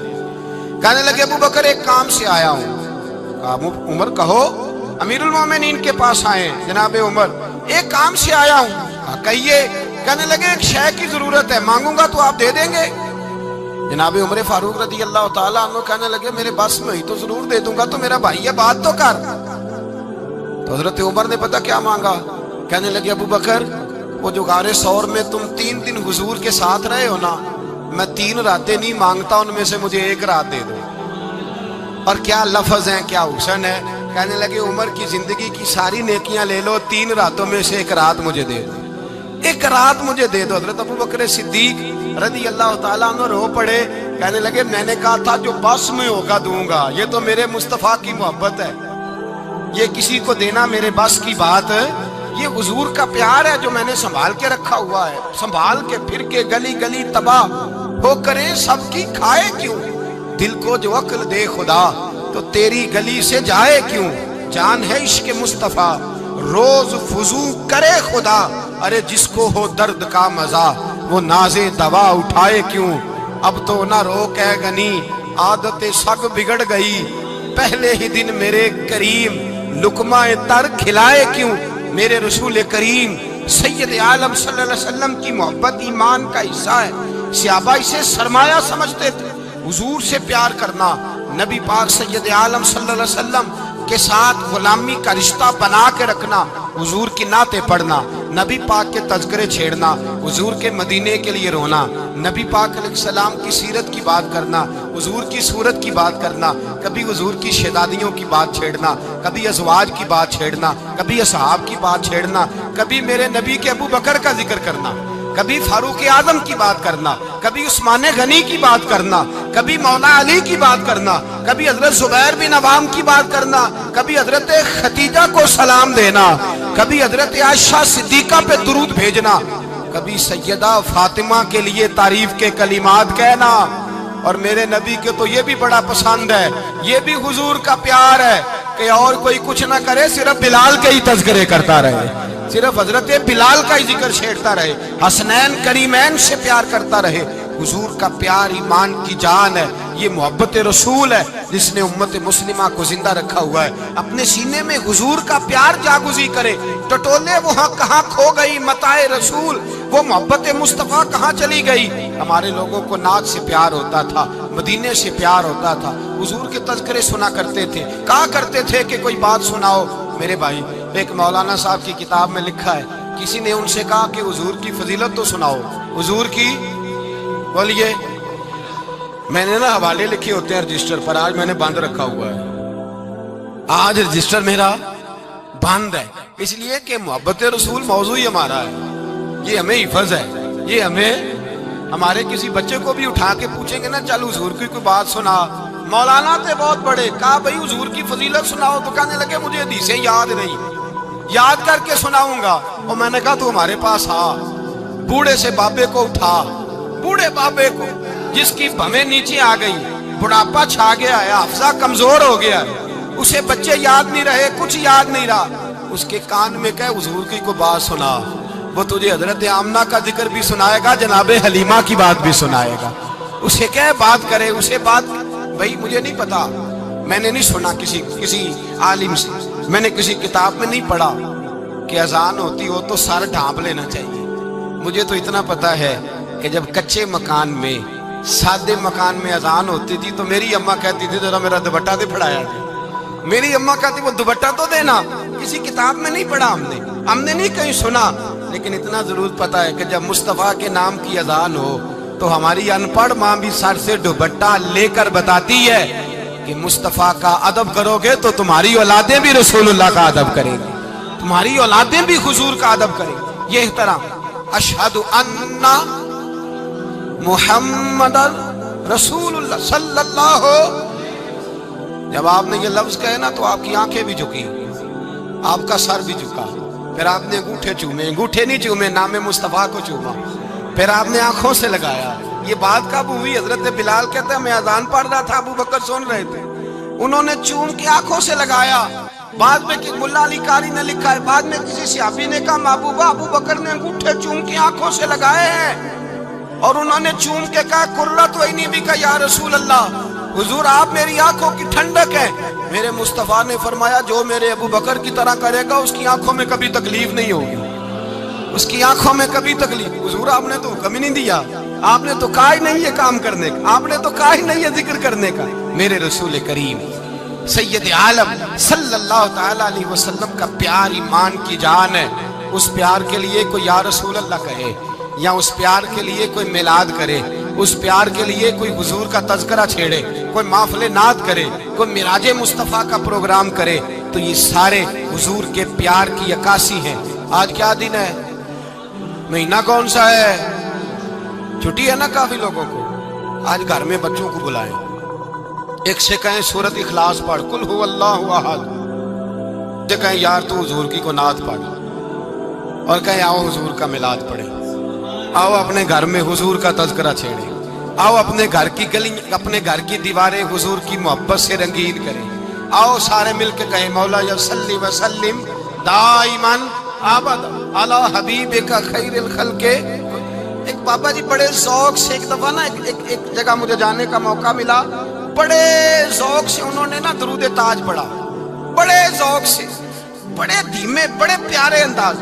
کہنے لگے ابو بکر ایک کام سے آیا ہوں. کہا عمر کہو. امیر المومنین کے پاس آئے, جناب عمر ایک کام سے آیا ہوں. کہا کہیے. کہنے لگے ایک شے کی ضرورت ہے, مانگوں گا تو آپ دے دیں گے؟ جناب عمر فاروق رضی اللہ تعالیٰ عنہ کہنے لگے میرے بس میں ہی تو ضرور دے دوں گا, تو میرا بھائی یہ بات تو کر. تو حضرت عمر نے پتہ کیا مانگا, کہنے لگے ابو بکر وہ جو غار ثور میں تم 3 دن حضور کے ساتھ رہے ہو نا, میں 3 راتیں نہیں مانگتا, ان میں سے مجھے 1 رات دے دو. اور کیا لفظ ہیں, کیا حسن ہے. کہنے لگے عمر کی زندگی کی ساری نیکیاں لے لو, 3 راتوں میں سے 1 رات مجھے دے دو, 1 رات مجھے دے دو. حضرت ابو بکر صدیق رضی اللہ تعالیٰ عنہ رو پڑے, کہنے لگے میں نے کہا تھا جو بس میں ہوگا دوں گا, یہ تو میرے مصطفیٰ کی محبت ہے, یہ کسی کو دینا میرے بس کی بات, یہ حضور کا پیار ہے جو میں نے سنبھال کے رکھا ہوا ہے. سنبھال کے پھر کے گلی گلی تباہ ہو کریں سب کی کھائے کیوں, دل کو جو عقل دے خدا تو تیری گلی سے جائے کیوں. جان ہے عشق مصطفیٰ روز فضو کرے خدا, ارے جس کو ہو درد کا مزہ وہ نازے دوا اٹھائے کیوں. اب تو نہ روک ہے غنی عادت سگ بگڑ گئی, پہلے ہی دن میرے کریم لقمہ تر کھلائے کیوں. میرے رسول کریم سید عالم صلی اللہ علیہ وسلم کی محبت ایمان کا حصہ ہے. صحابہ اسے سرمایہ سمجھتے تھے. حضور سے پیار کرنا, نبی پاک سید عالم صلی اللہ علیہ وسلم کے ساتھ غلامی کا رشتہ بنا کے رکھنا, حضور کی نعتیں پڑھنا, نبی پاک کے تذکرے چھیڑنا, حضور کے مدینے کے لیے رونا, نبی پاک علیہ السلام کی سیرت کی بات کرنا, حضور کی صورت کی بات کرنا, کبھی حضور کی شہزادیوں کی بات چھیڑنا, کبھی ازواج کی بات چھیڑنا, کبھی اصحاب کی بات چھیڑنا, کبھی میرے نبی کے ابو بکر کا ذکر کرنا, کبھی فاروق اعظم کی بات کرنا, کبھی عثمان غنی کی بات کرنا, کبھی مولا علی کی بات کرنا, کبھی حضرت زبیر بن عوام کی بات کرنا, کبھی حضرت خدیجہ کو سلام دینا, کبھی حضرت عائشہ صدیقہ پہ درود بھیجنا, کبھی سیدہ فاطمہ کے لیے تعریف کے کلمات کہنا, اور میرے نبی کے تو یہ بھی بڑا پسند ہے، یہ بھی حضور کا پیار ہے کہ اور کوئی کچھ نہ کرے، صرف بلال کے ہی تذکرے کرتا رہے، صرف حضرت بلال کا ہی ذکر چھیڑتا رہے، حسنین کریمین سے پیار کرتا رہے۔ حضور کا پیار ایمان کی جان ہے، یہ محبت رسول ہے جس نے امت مسلمہ کو زندہ رکھا ہوا ہے۔ اپنے سینے میں حضور کا پیار جاگزی کرے، ٹٹولے وہاں کہاں کھو گئی متاع رسول، وہ محبت مصطفیٰ کہاں چلی گئی۔ ہمارے لوگوں کو نعت سے پیار ہوتا تھا، مدینے سے پیار ہوتا تھا، حضور کے تذکرے سنا کرتے تھے، کہا کرتے تھے کہ کوئی بات سناؤ۔ میرے بھائی، ایک مولانا صاحب کی کتاب میں لکھا ہے، کسی نے ان سے کہا کہ حضور کی فضیلت تو سناؤ، حضور کی، بولیے۔ میں نے نا حوالے لکھے ہوتے ہیں رجسٹر پر، آج میں نے بند رکھا ہوا ہے، آج رجسٹر میرا بند ہے، اس لیے کہ محبت رسول موضوع ہی ہمارا ہے، یہ ہمیں حفظ ہے، یہ ہمیں، ہمارے کسی بچے کو بھی اٹھا کے پوچھیں گے نا چل حضور کی کوئی بات سنا، مولانا تھے بہت بڑے، کہا بھائی حضور کی فضیلت سناؤ، تو کہنے لگے مجھے حدیثیں یاد نہیں، یاد کر کے سناؤں گا۔ اور میں نے کہا تو ہمارے پاس آ، بوڑھے سے بابے کو اٹھا، بوڑھے بابے کو جس کی بھویں نیچے آ گئی، بڑھاپا چھا گیا ہے، حافظہ کمزور ہو گیا ہے، اسے بچے یاد نہیں رہے، کچھ یاد نہیں رہا، اس کے کان میں کہے حضور کی کوئی بات سنا، وہ تجھے حضرت آمنہ کا ذکر بھی سنائے گا، جناب حلیمہ کی بات بھی سنائے گا، اسے کہے بات کرے، اسے بات، بھائی مجھے نہیں پتا، میں نے نہیں سنا کسی عالم سے، میں نے کسی کتاب میں نہیں پڑھا کہ اذان ہوتی ہو تو سر ڈھانپ لینا چاہیے۔ مجھے تو اتنا پتا ہے کہ جب کچے مکان میں، سادے مکان میں اذان ہوتی تھی تو میری اماں کہتی تھی ذرا میرا دوپٹہ دے پھڑایا دے، میری اماں کہتی وہ دوپٹہ تو دینا، کسی کتاب میں نہیں پڑھا ہم نے نہیں کہیں سنا، لیکن اتنا ضرور پتا ہے کہ جب مصطفیٰ کے نام کی اذان ہو تو ہماری ان پڑھ ماں بھی سر سے دوپٹہ لے کر بتاتی ہے کہ مصطفیٰ کا ادب کرو گے تو تمہاری اولادیں بھی رسول اللہ کا ادب کریں گی، تمہاری اولادیں بھی حضور کا ادب کریں گی۔ یہ احترام، اشہد ان محمد رسول اللہ صلی اللہ، جب آپ نے یہ لفظ کہے نا تو آپ کی آنکھیں بھی جھکی، آپ کا سر بھی جھکا، پھر آپ نے انگوٹھے چومے، انگوٹھے نہیں چومے، نام مصطفیٰ کو چوما، پھر آپ نے آنکھوں سے لگایا۔ یہ بات کب ہوئی؟ حضرت بلال کہتے ہیں میں اذان پڑھ رہا تھا، ابو بکر سن رہے تھے، انہوں نے چوم کے آنکھوں سے لگایا۔ بعد میں ملا علی قاری نے لکھا ہے، بعد میں کسی صحابی نے کہا محبوبہ ابو بکر نے انگوٹھے چوم کے آنکھوں سے لگائے ہیں، اور انہوں نے چوم کے کہا قرۃ عینی بک یا رسول اللہ، حضور آپ میری آنکھوں کی ٹھنڈک ہے۔ میرے مصطفیٰ نے فرمایا جو میرے ابو بکر کی طرح کرے گا اس کی آنکھوں میں کبھی تکلیف نہیں ہوگی، اس کی آنکھوں میں کبھی تکلیف۔ حضور آپ نے تو حکم ہی نہیں دیا، آپ نے تو کہا ہی نہیں یہ کام کرنے کا، آپ نے تو کہا ہی نہیں یہ ذکر کرنے کا۔ میرے رسول کریم سید عالم صلی اللہ تعالی علیہ وسلم کا پیار ایمان کی جان ہے، اس پیار کے لیے کوئی یا رسول اللہ کہے، یا اس پیار کے لیے کوئی میلاد کرے، اس پیار کے لیے کوئی حضور کا تذکرہ چھیڑے، کوئی محفل نعت کرے، کوئی معراج مصطفیٰ کا پروگرام کرے، تو یہ سارے حضور کے پیار کی عکاسی ہیں۔ آج کیا دن ہے؟ مہینہ کون سا ہے؟ چھٹی ہے نا کافی لوگوں کو۔ آج گھر میں بچوں کو بلائیں، ایک سے کہیں سورت اخلاص پڑھ، قل هو اللہ احد، سے کہیں یار تو حضور کی کو نعت پڑھ، اور کہیں آؤ حضور کا میلاد پڑھیں، آؤ اپنے گھر میں حضور کا تذکرہ چھیڑیں، آؤ اپنے گھر کی گلی، اپنے گھر کی دیواریں حضور کی محبت سے رنگین کریں، آؤ سارے مل کے کہیں مولا صلی وسلم دائما ابدا علی حبیبک خیر الخلق۔ ایک بابا جی بڑے ذوق سے ایک دفعہ نا ایک جگہ مجھے جانے کا موقع ملا، بڑے ذوق سے انہوں نے نا درود تاج پڑھا، بڑے ذوق سے، بڑے دھیمے، بڑے پیارے انداز۔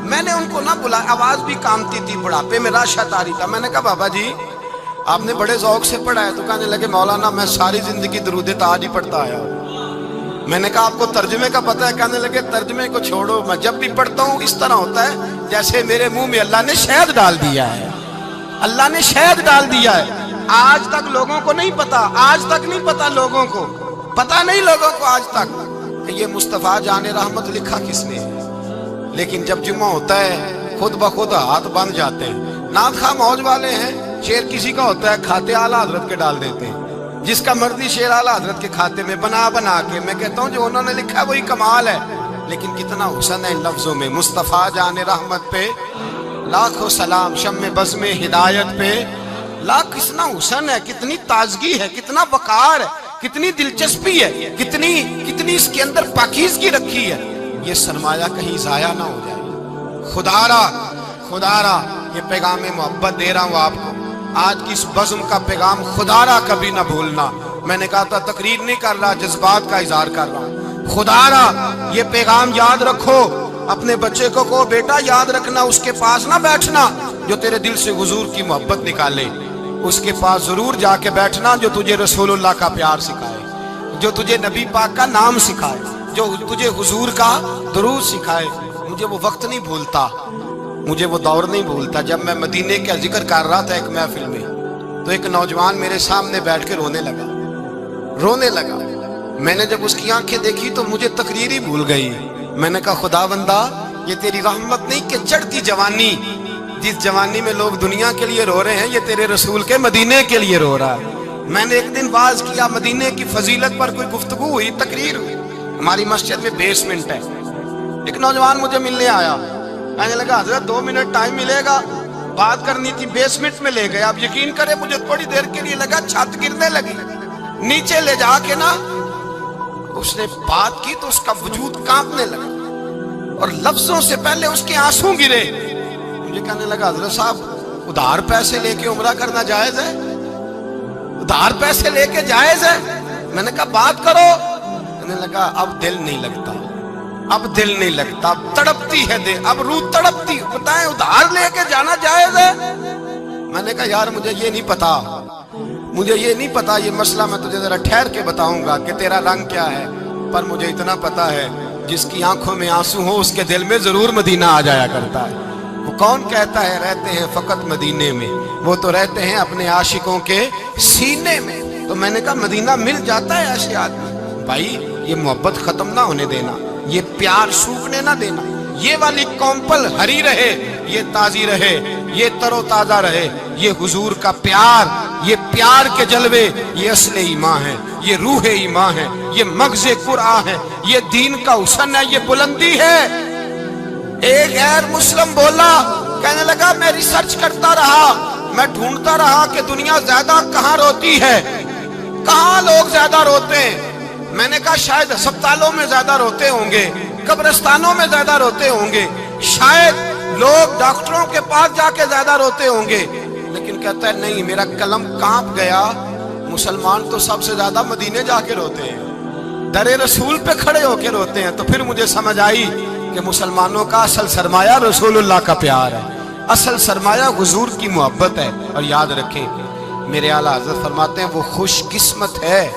میں نے ان کو نہ بلا، آواز بھی کامتی تھی، بڑھاپے میں راشت آ رہی تھا۔ میں نے کہا بابا جی آپ نے بڑے ذوق سے پڑھا ہے، تو کہنے لگے مولانا میں ساری زندگی درود تاج ہی پڑھتا آیا ہوں۔ میں نے کہا آپ کو ترجمے کا پتہ ہے؟ کہنے لگے ترجمے کو چھوڑو، میں جب بھی پڑھتا ہوں اس طرح ہوتا ہے جیسے میرے منہ میں اللہ نے شہد ڈال دیا ہے، اللہ نے شہد ڈال دیا ہے۔ آج تک لوگوں کو نہیں پتا، آج تک نہیں پتا لوگوں کو، پتا نہیں لوگوں کو آج تک کہ یہ مصطفیٰ جان رحمت لکھا کس نے ہے۔ لیکن جب جمعہ ہوتا ہے خود بخود ہاتھ بند جاتے ہیں۔ نعت خواہ موج والے ہیں، شعر کسی کا ہوتا ہے کھاتے اعلیٰ حضرت کے ڈال دیتے ہیں، جس کا مرضی شعر اعلیٰ حضرت کے کھاتے میں بنا کے۔ میں کہتا ہوں جو انہوں نے لکھا ہے وہی کمال ہے، لیکن کتنا حسن ہے ان لفظوں میں۔ مصطفیٰ جان رحمت پہ لاکھوں سلام، شم بزم ہدایت پہ لا کتنا حسن ہے، کتنی تازگی ہے، کتنا وقار ہے، کتنی دلچسپی ہے، کتنی اس کے اندر پاکیزگی رکھی ہے، یہ سرمایہ کہیں ضائع نہ ہو جائے۔ خدا را یہ پیغام محبت دے رہا ہوں آپ کو، آج کی اس بزم کا پیغام خدا را کبھی نہ بھولنا۔ میں نے کہا تھا تقریر نہیں کر رہا، جذبات کا اظہار کر رہا ہوں۔ خدا را یہ پیغام یاد رکھو، اپنے بچے کو کہو بیٹا یاد رکھنا، اس کے پاس نہ بیٹھنا جو تیرے دل سے حضور کی محبت نکالے، اس کے پاس ضرور جا کے بیٹھنا جو تجھے رسول اللہ کا پیار سکھائے، جو تجھے نبی پاک کا نام سکھائے، جو تجھے حضور کا درود سکھائے۔ مجھے وہ وقت نہیں بھولتا، مجھے وہ دور نہیں بھولتا جب میں مدینے کا ذکر کر رہا تھا ایک محفل میں، تو ایک نوجوان میرے سامنے بیٹھ کے رونے لگا۔ میں نے جب اس کی آنکھیں دیکھی تو مجھے تقریر ہی بھول گئی۔ میں نے کہا خدا بندہ یہ تیری رحمت نہیں کہ چڑھتی جوانی، جس جوانی میں لوگ دنیا کے لیے رو رہے ہیں، یہ تیرے رسول کے مدینے کے لیے رو رہا ہے۔ میں نے ایک دن واز کیا، مدینے کی فضیلت پر کوئی گفتگو ہوئی، تقریر ہوئی، ہماری مسجد میں بیسمنٹ ہے، ایک نوجوان مجھے ملنے آیا، کہنے لگا حضرت 2 منٹ ٹائم ملے گا، بات کرنی تھی۔ بیسمنٹ میں لے گئے، آپ یقین کریں مجھے تھوڑی دیر کے لیے لگا چھت گرنے لگی، نیچے لے جا کے نا اس نے بات کی تو اس کا وجود کانپنے لگا اور لفظوں سے پہلے اس کے آنسو گرے۔ مجھے کہنے لگا حضرت صاحب ادھار پیسے لے کے عمرہ کرنا جائز ہے؟ ادھار پیسے لے کے جائز ہے؟ میں نے کہا بات کرو۔ کہنے لگا اب دل نہیں لگتا، اب دل نہیں لگتا، اب تڑپتی ہے دل، اب روح تڑپتی، بتائیں ادھار لے کے جانا جائز ہے؟ میں نے کہا یار مجھے یہ نہیں پتا، مجھے یہ نہیں پتا، یہ مسئلہ میں تجھے ذرا ٹھہر کے بتاؤں گا کہ تیرا رنگ کیا ہے، پر مجھے اتنا پتا ہے جس کی آنکھوں میں آنسو ہو اس کے دل میں ضرور مدینہ آ جایا کرتا ہے۔ وہ کون کہتا ہے رہتے ہیں فقط مدینے میں، وہ تو رہتے ہیں اپنے عاشقوں کے سینے میں۔ تو میں نے کہا مدینہ مل جاتا ہے ایسے آدمی۔ بھائی یہ محبت ختم نہ ہونے دینا، یہ پیار سوکھنے نہ دینا، یہ والی کومپل ہری رہے، یہ تازی رہے، یہ تر و تازہ رہے، یہ حضور کا پیار، یہ پیار کے جلوے، یہ اصل ایمان ہے، یہ روح ایمان ہے، یہ مغز قرآن ہے، یہ دین کا حسن ہے، یہ بلندی ہے۔ ایک غیر مسلم بولا، کہنے لگا میں ریسرچ کرتا رہا، میں ڈھونڈتا رہا کہ دنیا زیادہ کہاں روتی ہے، کہاں لوگ زیادہ روتے ہیں۔ میں نے کہا شاید ہسپتالوں میں زیادہ روتے ہوں گے، قبرستانوں میں زیادہ روتے ہوں گے، شاید لوگ ڈاکٹروں کے پاس جا کے زیادہ روتے ہوں گے، لیکن کہتا ہے نہیں، میرا قلم کانپ گیا، مسلمان تو سب سے زیادہ مدینے جا کے روتے ہیں، در رسول پہ کھڑے ہو کے روتے ہیں۔ تو پھر مجھے سمجھ آئی کہ مسلمانوں کا اصل سرمایہ رسول اللہ کا پیار ہے، اصل سرمایہ حضور کی محبت ہے۔ اور یاد رکھیں میرے اعلیٰ حضرت فرماتے ہیں وہ خوش قسمت ہے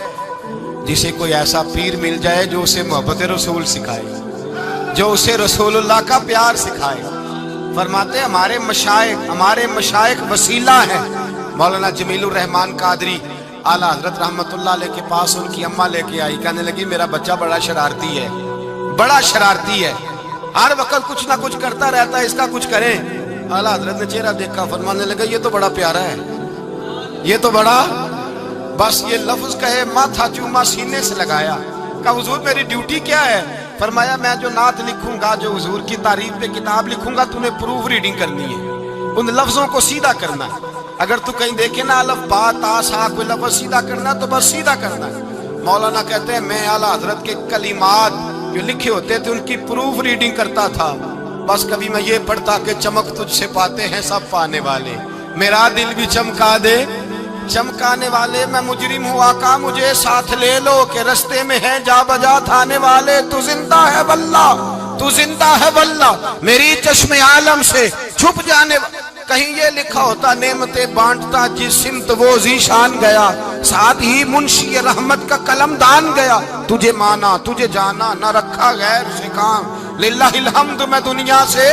جسے کوئی ایسا پیر مل جائے جو اسے محبت رسول سکھائے، جو اسے رسول اللہ کا پیار سکھائے۔ فرماتے ہیں ہمارے مشائخ وسیلہ ہیں۔ مولانا جمیل الرحمان قادری اعلیٰ حضرت رحمت اللہ علیہ کے پاس ان کی اماں لے کے آئی، کہنے لگی میرا بچہ بڑا شرارتی ہے، بڑا شرارتی ہے، ہر وقت کچھ نہ کچھ کرتا رہتا ہے، اس کا کچھ کریں۔ اعلیٰ حضرت نے چہرہ دیکھا، فرمانے لگا یہ تو بڑا پیارا ہے، یہ تو بڑا، بس یہ لفظ کہے ماتھا چوما سینے سے لگایا۔ کہا حضور میری ڈیوٹی کیا ہے؟ فرمایا میں جو نعت لکھوں گا، جو حضور کی تعریف پہ کتاب لکھوں گا، تو نے پروف ریڈنگ کرنی ہے، ان لفظوں کو سیدھا کرنا ہے۔ اگر تو کہیں دیکھے نا الف با تا سا کوئی لفظ سیدھا کرنا تو بس سیدھا کرنا ہے۔ مولانا کہتے ہیں میں اعلیٰ حضرت کے کلمات جو لکھے ہوتے تھے ان کی پروف ریڈنگ کرتا تھا، بس کبھی میں یہ پڑھتا کہ چمک تجھ سے پاتے ہیں سب پانے والے، میرا دل بھی چمکا دے چمکانے والے، میں مجرم ہوں آقا مجھے ساتھ لے لو کہ رستے میں ہیں جا بجا تھانے والے، تو زندہ ہے واللہ، تو زندہ ہے واللہ، میری چشم عالم سے چھپ جانے کہیں یہ لکھا ہوتا نعمتیں بانٹتا جس سمت وہ ذیشان گیا، ساتھ ہی منشی رحمت کا قلم دان گیا، تجھے مانا تجھے جانا نہ رکھا غیر سے کام، للہ الحمد میں دنیا سے۔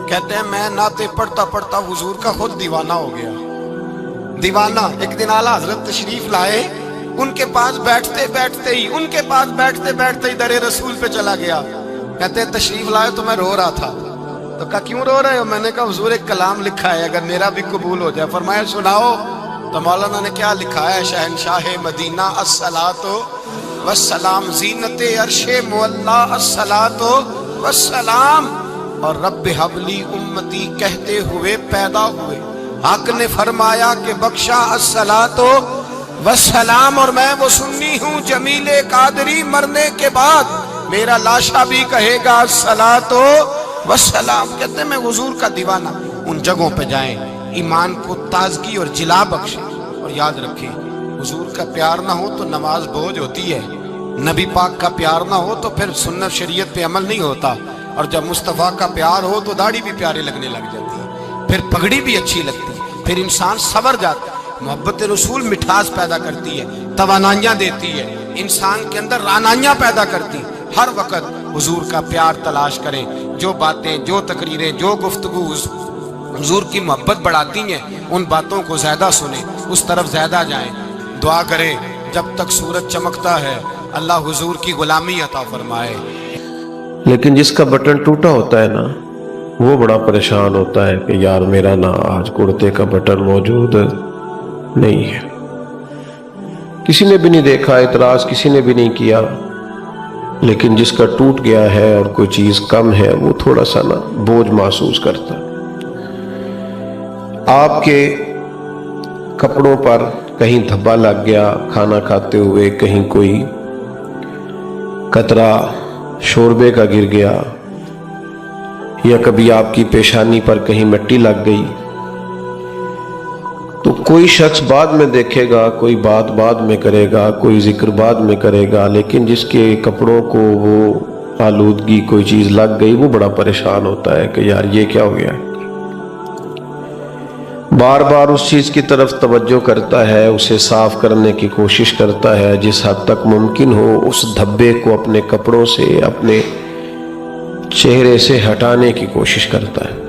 کہتے ہیں میں نعتیں پڑھتا پڑھتا حضور کا خود دیوانہ ہو گیا، دیوانہ۔ ایک دن اعلیٰ حضرت تشریف لائے، ان کے پاس بیٹھتے بیٹھتے ہی در رسول پہ چلا گیا۔ کہتے ہیں تشریف لائے تو میں رو رہا تھا، تو کہا کیوں رو رہے ہو؟ میں نے کہا حضور ایک کلام لکھا ہے اگر میرا بھی قبول ہو جائے۔ فرمایا سناؤ۔ تو مولانا نے کیا لکھا ہے؟ شہنشاہ مدینہ الصلاۃ والسلام، زینت عرش مولا الصلاۃ والسلام، اور رب حبلی امتی کہتے ہوئے پیدا ہوئے، حق نے فرمایا کہ بخشا الصلاۃ والسلام، اور میں وہ سنی ہوں جمیل قادری مرنے کے بعد میرا لاشا بھی کہے گا الصلاۃ والسلام۔ کہتے ہیں میں حضور کا دیوانہ۔ ان جگہوں پہ جائیں، ایمان کو تازگی اور جلا بخشیں، اور یاد رکھیں حضور کا پیار نہ ہو تو نماز بوجھ ہوتی ہے، نبی پاک کا پیار نہ ہو تو پھر سنت شریعت پہ عمل نہیں ہوتا، اور جب مصطفیٰ کا پیار ہو تو داڑھی بھی پیارے لگنے لگ جاتی ہے، پھر پگڑی بھی اچھی لگتی ہے، پھر انسان سنور جاتا ہے۔ محبت رسول مٹھاس پیدا کرتی ہے، توانائیاں دیتی ہے، انسان کے اندر رانائیاں پیدا کرتی ہے۔ ہر وقت حضور کا پیار تلاش کریں، جو باتیں، جو تقریریں، جو گفتگو حضور کی محبت بڑھاتی ہیں ان باتوں کو زیادہ سنیں، اس طرف زیادہ جائیں۔ دعا کریں جب تک سورج چمکتا ہے اللہ حضور کی غلامی عطا فرمائے۔ لیکن جس کا بٹن ٹوٹا ہوتا ہے نا، وہ بڑا پریشان ہوتا ہے کہ یار میرا نا آج کرتے کا بٹن موجود نہیں ہے۔ کسی نے بھی نہیں دیکھا، اعتراض کسی نے بھی نہیں کیا، لیکن جس کا ٹوٹ گیا ہے اور کوئی چیز کم ہے وہ تھوڑا سا نا بوجھ محسوس کرتا ہے۔ آپ کے کپڑوں پر کہیں دھبا لگ گیا کھانا کھاتے ہوئے، کہیں کوئی قطرہ شوربے کا گر گیا، یا کبھی آپ کی پیشانی پر کہیں مٹی لگ گئی، تو کوئی شخص بعد میں دیکھے گا، کوئی بات بعد میں کرے گا، کوئی ذکر بعد میں کرے گا، لیکن جس کے کپڑوں کو وہ آلودگی کوئی چیز لگ گئی وہ بڑا پریشان ہوتا ہے کہ یار یہ کیا ہو گیا۔ بار بار اس چیز کی طرف توجہ کرتا ہے، اسے صاف کرنے کی کوشش کرتا ہے، جس حد تک ممکن ہو اس دھبے کو اپنے کپڑوں سے، اپنے چہرے سے ہٹانے کی کوشش کرتا ہے۔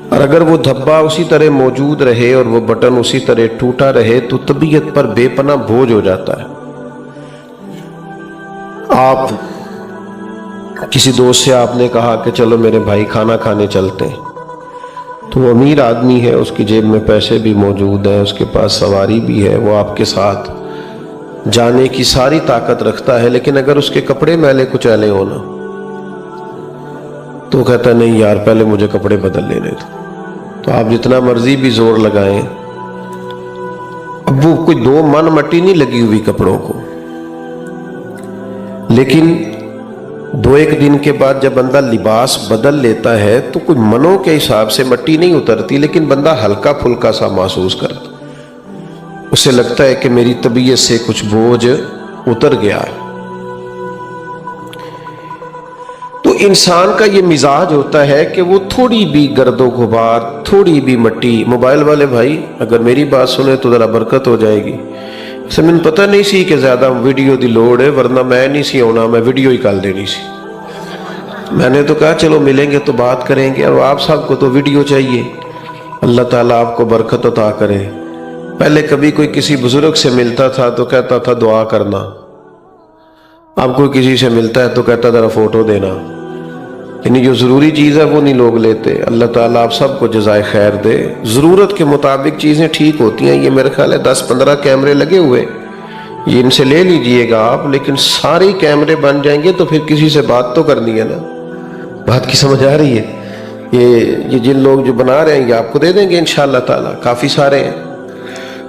اور اگر وہ دھبا اسی طرح موجود رہے اور وہ بٹن اسی طرح ٹوٹا رہے تو طبیعت پر بے پناہ بوجھ ہو جاتا ہے۔ آپ کسی دوست سے آپ نے کہا کہ چلو میرے بھائی کھانا کھانے چلتے ہیں، تو وہ امیر آدمی ہے، اس کی جیب میں پیسے بھی موجود ہیں، اس کے پاس سواری بھی ہے، وہ آپ کے ساتھ جانے کی ساری طاقت رکھتا ہے، لیکن اگر اس کے کپڑے میلے کچیلے ہونا تو کہتا ہے نہیں یار پہلے مجھے کپڑے بدل لینے دو۔ تو آپ جتنا مرضی بھی زور لگائیں، اب وہ کوئی دو من مٹی نہیں لگی ہوئی کپڑوں کو، لیکن دو ایک دن کے بعد جب بندہ لباس بدل لیتا ہے تو کوئی منوں کے حساب سے مٹی نہیں اترتی، لیکن بندہ ہلکا پھلکا سا محسوس کرتا، اسے لگتا ہے کہ میری طبیعت سے کچھ بوجھ اتر گیا ہے۔ تو انسان کا یہ مزاج ہوتا ہے کہ وہ تھوڑی بھی گرد و غبار، تھوڑی بھی مٹی، موبائل والے بھائی اگر میری بات سنیں تو ذرا برکت ہو جائے گی۔ میں پتہ نہیں سی کہ زیادہ ویڈیو دی لوڑ ہے، ورنہ میں نہیں سی ہونا، میں ویڈیو ہی کال دینی سی۔ میں نے تو کہا چلو ملیں گے تو بات کریں گے، اور آپ صاحب کو تو ویڈیو چاہیے۔ اللہ تعالیٰ آپ کو برکت عطا کرے۔ پہلے کبھی کوئی کسی بزرگ سے ملتا تھا تو کہتا تھا دعا کرنا، اب کوئی کسی سے ملتا ہے تو کہتا ذرا فوٹو دینا، یعنی جو ضروری چیز ہے وہ نہیں لوگ لیتے۔ اللہ تعالیٰ آپ سب کو جزائے خیر دے۔ ضرورت کے مطابق چیزیں ٹھیک ہوتی ہیں، یہ میرے خیال ہے 10-15 کیمرے لگے ہوئے، یہ ان سے لے لیجئے گا آپ، لیکن سارے کیمرے بن جائیں گے تو پھر کسی سے بات تو کرنی ہے نا۔ بات کی سمجھ آ رہی ہے؟ یہ جن لوگ جو بنا رہے ہیں یہ آپ کو دے دیں گے انشاءاللہ تعالیٰ، کافی سارے ہیں،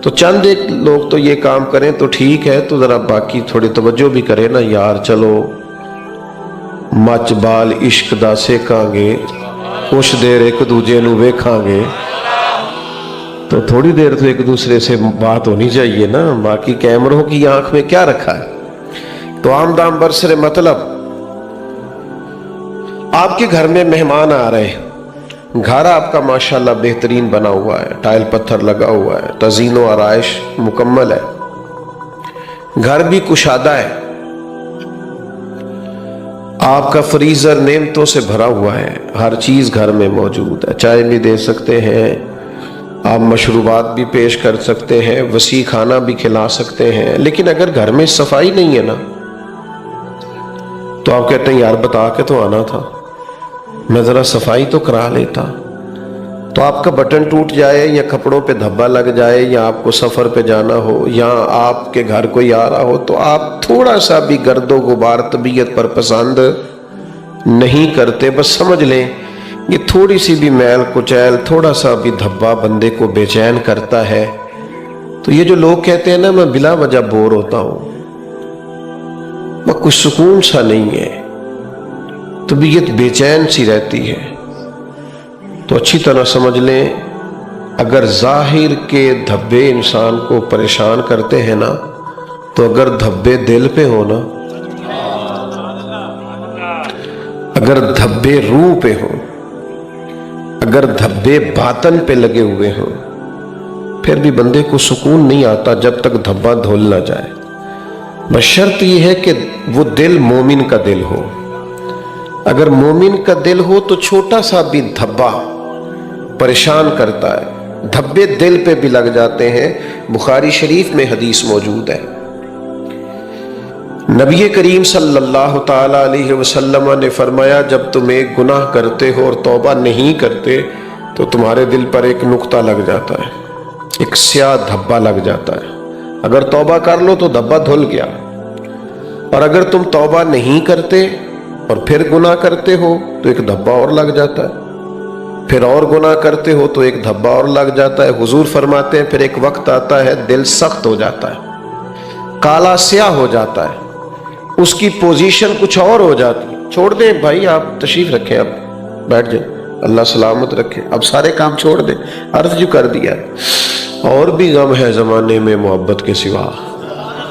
تو چند ایک لوگ تو یہ کام کریں تو ٹھیک ہے، تو ذرا باقی تھوڑی توجہ بھی کریں نا یار۔ چلو مچ بال عشق دا سیکھاں گے، کچھ دیر ایک دوجے نو ویکھاں گے، تو تھوڑی دیر تو ایک دوسرے سے بات ہونی چاہیے نا، باقی کیمروں کی آنکھ میں کیا رکھا ہے۔ تو عام دام برسر مطلب آپ کے گھر میں مہمان آ رہے ہیں، گھر آپ کا ماشاءاللہ بہترین بنا ہوا ہے، ٹائل پتھر لگا ہوا ہے، تزئین و آرائش مکمل ہے، گھر بھی کشادہ ہے، آپ کا فریزر نعمتوں سے بھرا ہوا ہے، ہر چیز گھر میں موجود ہے، چائے بھی دے سکتے ہیں آپ، مشروبات بھی پیش کر سکتے ہیں، وسیع کھانا بھی کھلا سکتے ہیں، لیکن اگر گھر میں صفائی نہیں ہے نا تو آپ کہتے ہیں یار بتا کے تو آنا تھا، میں ذرا صفائی تو کرا لیتا۔ تو آپ کا بٹن ٹوٹ جائے یا کپڑوں پہ دھبا لگ جائے یا آپ کو سفر پہ جانا ہو یا آپ کے گھر کوئی آ رہا ہو تو آپ تھوڑا سا بھی گرد و غبار طبیعت پر پسند نہیں کرتے۔ بس سمجھ لیں یہ تھوڑی سی بھی میل کچیل، تھوڑا سا بھی دھبا بندے کو بے چین کرتا ہے. تو یہ جو لوگ کہتے ہیں نا میں بلا وجہ بور ہوتا ہوں، وہ کچھ سکون سا نہیں ہے، طبیعت بے چین سی رہتی ہے. تو اچھی طرح سمجھ لیں، اگر ظاہر کے دھبے انسان کو پریشان کرتے ہیں نا، تو اگر دھبے دل پہ ہو نا، اگر دھبے روح پہ ہوں، اگر دھبے باطن پہ لگے ہوئے ہوں، پھر بھی بندے کو سکون نہیں آتا جب تک دھبا دھل نہ جائے. بس شرط یہ ہے کہ وہ دل مومن کا دل ہو. اگر مومن کا دل ہو تو چھوٹا سا بھی دھبا پریشان کرتا ہے. دھبے دل پہ بھی لگ جاتے ہیں. بخاری شریف میں حدیث موجود ہے، نبی کریم صلی اللہ تعالی علیہ وسلم نے فرمایا جب تم ایک گناہ کرتے ہو اور توبہ نہیں کرتے تو تمہارے دل پر ایک نقطہ لگ جاتا ہے، ایک سیاہ دھبا لگ جاتا ہے. اگر توبہ کر لو تو دھبا دھل گیا، اور اگر تم توبہ نہیں کرتے اور پھر گناہ کرتے ہو تو ایک دھبا اور لگ جاتا ہے، پھر اور گناہ کرتے ہو تو ایک دھبا اور لگ جاتا ہے. حضور فرماتے ہیں پھر ایک وقت آتا ہے دل سخت ہو جاتا ہے، کالا سیاہ ہو جاتا ہے، اس کی پوزیشن کچھ اور ہو جاتی. چھوڑ دیں بھائی، آپ تشریف رکھیں، اب بیٹھ جائیں، اللہ سلامت رکھے. اب سارے کام چھوڑ دیں، عرض جو کر دیا. اور بھی غم ہے زمانے میں محبت کے سوا،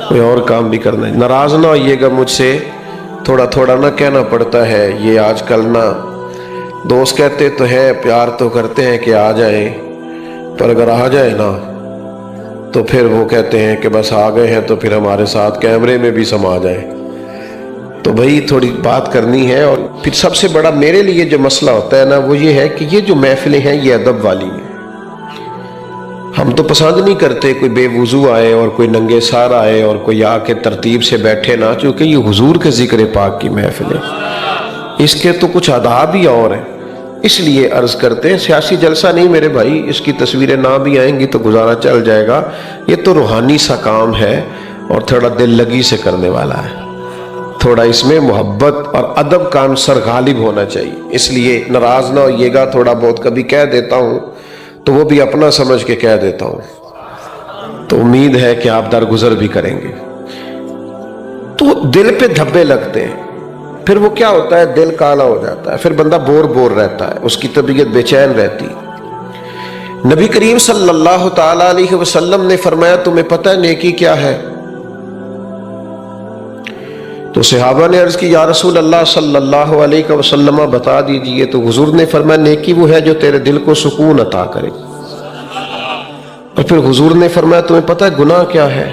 کوئی اور کام بھی کرنا ہے. ناراض نہ ہوئیے گا مجھ سے، تھوڑا تھوڑا نہ کہنا پڑتا ہے. یہ آج کل نہ دوست کہتے تو ہیں، پیار تو کرتے ہیں کہ آ جائیں، پر اگر آ جائے نا تو پھر وہ کہتے ہیں کہ بس آ گئے ہیں تو پھر ہمارے ساتھ کیمرے میں بھی سما جائے. تو بھائی تھوڑی بات کرنی ہے. اور پھر سب سے بڑا میرے لیے جو مسئلہ ہوتا ہے نا وہ یہ ہے کہ یہ جو محفلیں ہیں یہ ادب والی ہیں. ہم تو پسند نہیں کرتے کوئی بے وضو آئے اور کوئی ننگے سار آئے اور کوئی آ کے ترتیب سے بیٹھے نا، چونکہ یہ حضور کے ذکر پاک کی محفل ہے، اس کے تو کچھ آداب ہی اور ہیں. اس لیے عرض کرتے ہیں سیاسی جلسہ نہیں میرے بھائی، اس کی تصویریں نہ بھی آئیں گی تو گزارا چل جائے گا. یہ تو روحانی سا کام ہے اور تھوڑا دل لگی سے کرنے والا ہے. تھوڑا اس میں محبت اور ادب کا عنصر غالب ہونا چاہیے. اس لیے ناراض نہ ہوئیے گا، تھوڑا بہت کبھی کہہ دیتا ہوں تو وہ بھی اپنا سمجھ کے کہہ دیتا ہوں، تو امید ہے کہ آپ درگزر بھی کریں گے. تو دل پہ دھبے لگتے ہیں، پھر وہ کیا ہوتا ہے دل کالا ہو جاتا ہے، پھر بندہ بور رہتا ہے، اس کی طبیعت بے چین رہتی. نبی کریم صلی اللہ تعالی علیہ وسلم نے فرمایا تمہیں پتہ ہے نیکی کیا ہے؟ تو صحابہ نے عرض کی یا رسول اللہ صلی اللہ علیہ وسلم بتا دیجئے. تو حضور نے فرمایا نیکی وہ ہے جو تیرے دل کو سکون عطا کرے. اور پھر حضور نے فرمایا تمہیں پتہ ہے گناہ کیا ہے؟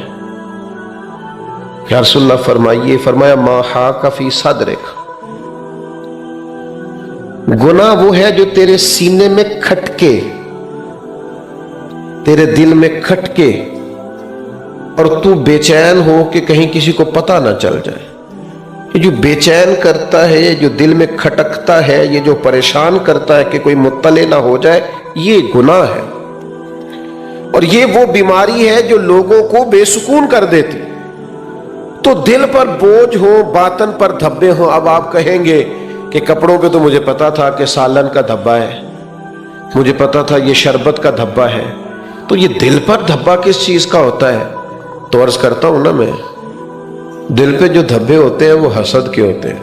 یا رسول اللہ فرمائیے. فرمایا ما حاک فی صدرک، گناہ وہ ہے جو تیرے سینے میں کھٹکے، تیرے دل میں کھٹکے اور تو بے چین ہو کہ کہیں کسی کو پتہ نہ چل جائے. یہ جو بے چین کرتا ہے، یہ جو دل میں کھٹکتا ہے، یہ جو پریشان کرتا ہے کہ کوئی مطلع نہ ہو جائے، یہ گناہ ہے. اور یہ وہ بیماری ہے جو لوگوں کو بے سکون کر دیتی. تو دل پر بوجھ ہو، باطن پر دھبے ہوں. اب آپ کہیں گے کہ کپڑوں پہ تو مجھے پتا تھا کہ سالن کا دھبا ہے، مجھے پتا تھا یہ شربت کا دھبا ہے، تو یہ دل پر دھبا کس چیز کا ہوتا ہے؟ تو عرض کرتا ہوں نا میں، دل پہ جو دھبے ہوتے ہیں وہ حسد کے ہوتے ہیں،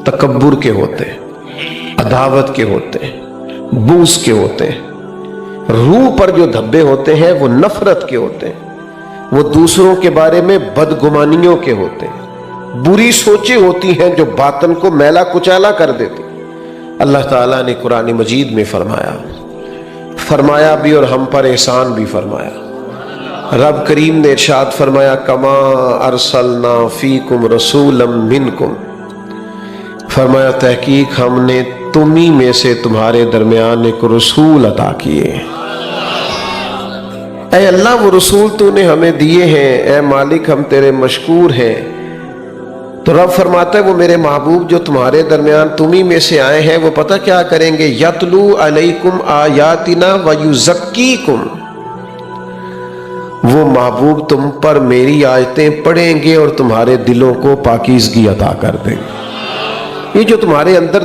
تکبر کے ہوتے ہیں، عداوت کے ہوتے ہیں، بغض کے ہوتے ہیں. روح پر جو دھبے ہوتے ہیں وہ نفرت کے ہوتے ہیں، وہ دوسروں کے بارے میں بدگمانیوں کے ہوتے ہیں، بری سوچیں ہوتی ہیں جو باطن کو میلا کچیلا کر دیتی. اللہ تعالیٰ نے قرآن مجید میں فرمایا بھی اور ہم پر احسان بھی فرمایا. رب کریم نے ارشاد فرمایا کما ارسلنا فیکم رسولا منکم، فرمایا تحقیق ہم نے تمہیں میں سے تمہارے درمیان ایک رسول عطا کیے. اے اللہ وہ رسول تو نے ہمیں دیے ہیں، اے مالک ہم تیرے مشکور ہیں. تو رب فرماتا ہے وہ میرے محبوب جو تمہارے درمیان تمہیں میں سے آئے ہیں وہ پتہ کیا کریں گے؟ یتلو علیکم آیاتنا ویزکیکم، وہ محبوب تم پر میری آیتیں پڑھیں گے اور تمہارے دلوں کو پاکیزگی عطا کر دیں گے. یہ جو تمہارے اندر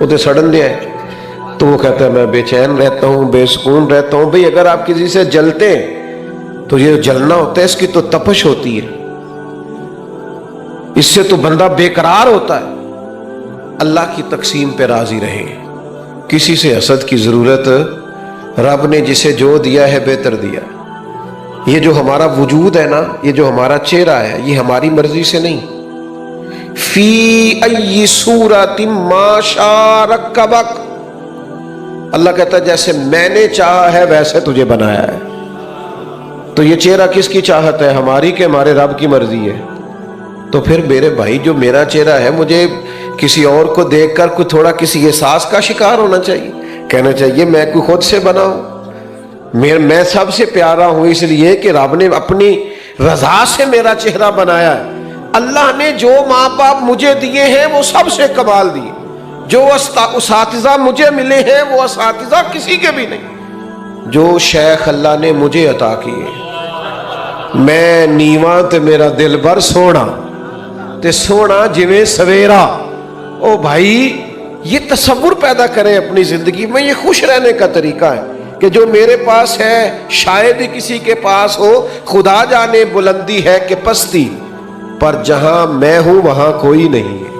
وہ تو سڑن دیا ہے. تو وہ کہتا ہے میں بے چین رہتا ہوں, بے سکون رہتا ہوں. بھئی اگر آپ کسی سے جلتے ہیں تو یہ جلنا ہوتا ہے, اس کی تو تپش ہوتی ہے, اس سے تو بندہ بے قرار ہوتا ہے. اللہ کی تقسیم پہ راضی رہیں, کسی سے حسد کی ضرورت, رب نے جسے جو دیا ہے بہتر دیا. یہ جو ہمارا وجود ہے نا, یہ جو ہمارا چہرہ ہے, یہ ہماری مرضی سے نہیں. فی ای صورت ما شاء رکبک, اللہ کہتا ہے جیسے میں نے چاہا ہے ویسے تجھے بنایا ہے. تو یہ چہرہ کس کی چاہت ہے, ہماری کہ ہمارے رب کی مرضی ہے؟ تو پھر میرے بھائی جو میرا چہرہ ہے, مجھے کسی اور کو دیکھ کر کوئی تھوڑا کسی احساس کا شکار ہونا چاہیے, کہنا چاہیے میں کوئی خود سے بنا ہوں, میں سب سے پیارا ہوں اس لیے کہ رب نے اپنی رضا سے میرا چہرہ بنایا ہے. اللہ نے جو ماں باپ مجھے دیے ہیں وہ سب سے کمال دیے, جو اساتذہ مجھے ملے ہیں وہ اساتذہ کسی کے بھی نہیں. جو شیخ اللہ نے مجھے عطا کیے, میں نیواں تے میرا دل بر سونا تے سونا جویں سویرا. او بھائی یہ تصور پیدا کریں اپنی زندگی میں, یہ خوش رہنے کا طریقہ ہے کہ جو میرے پاس ہے شاید ہی کسی کے پاس ہو. خدا جانے بلندی ہے کہ پستی, پر جہاں میں ہوں وہاں کوئی نہیں ہے.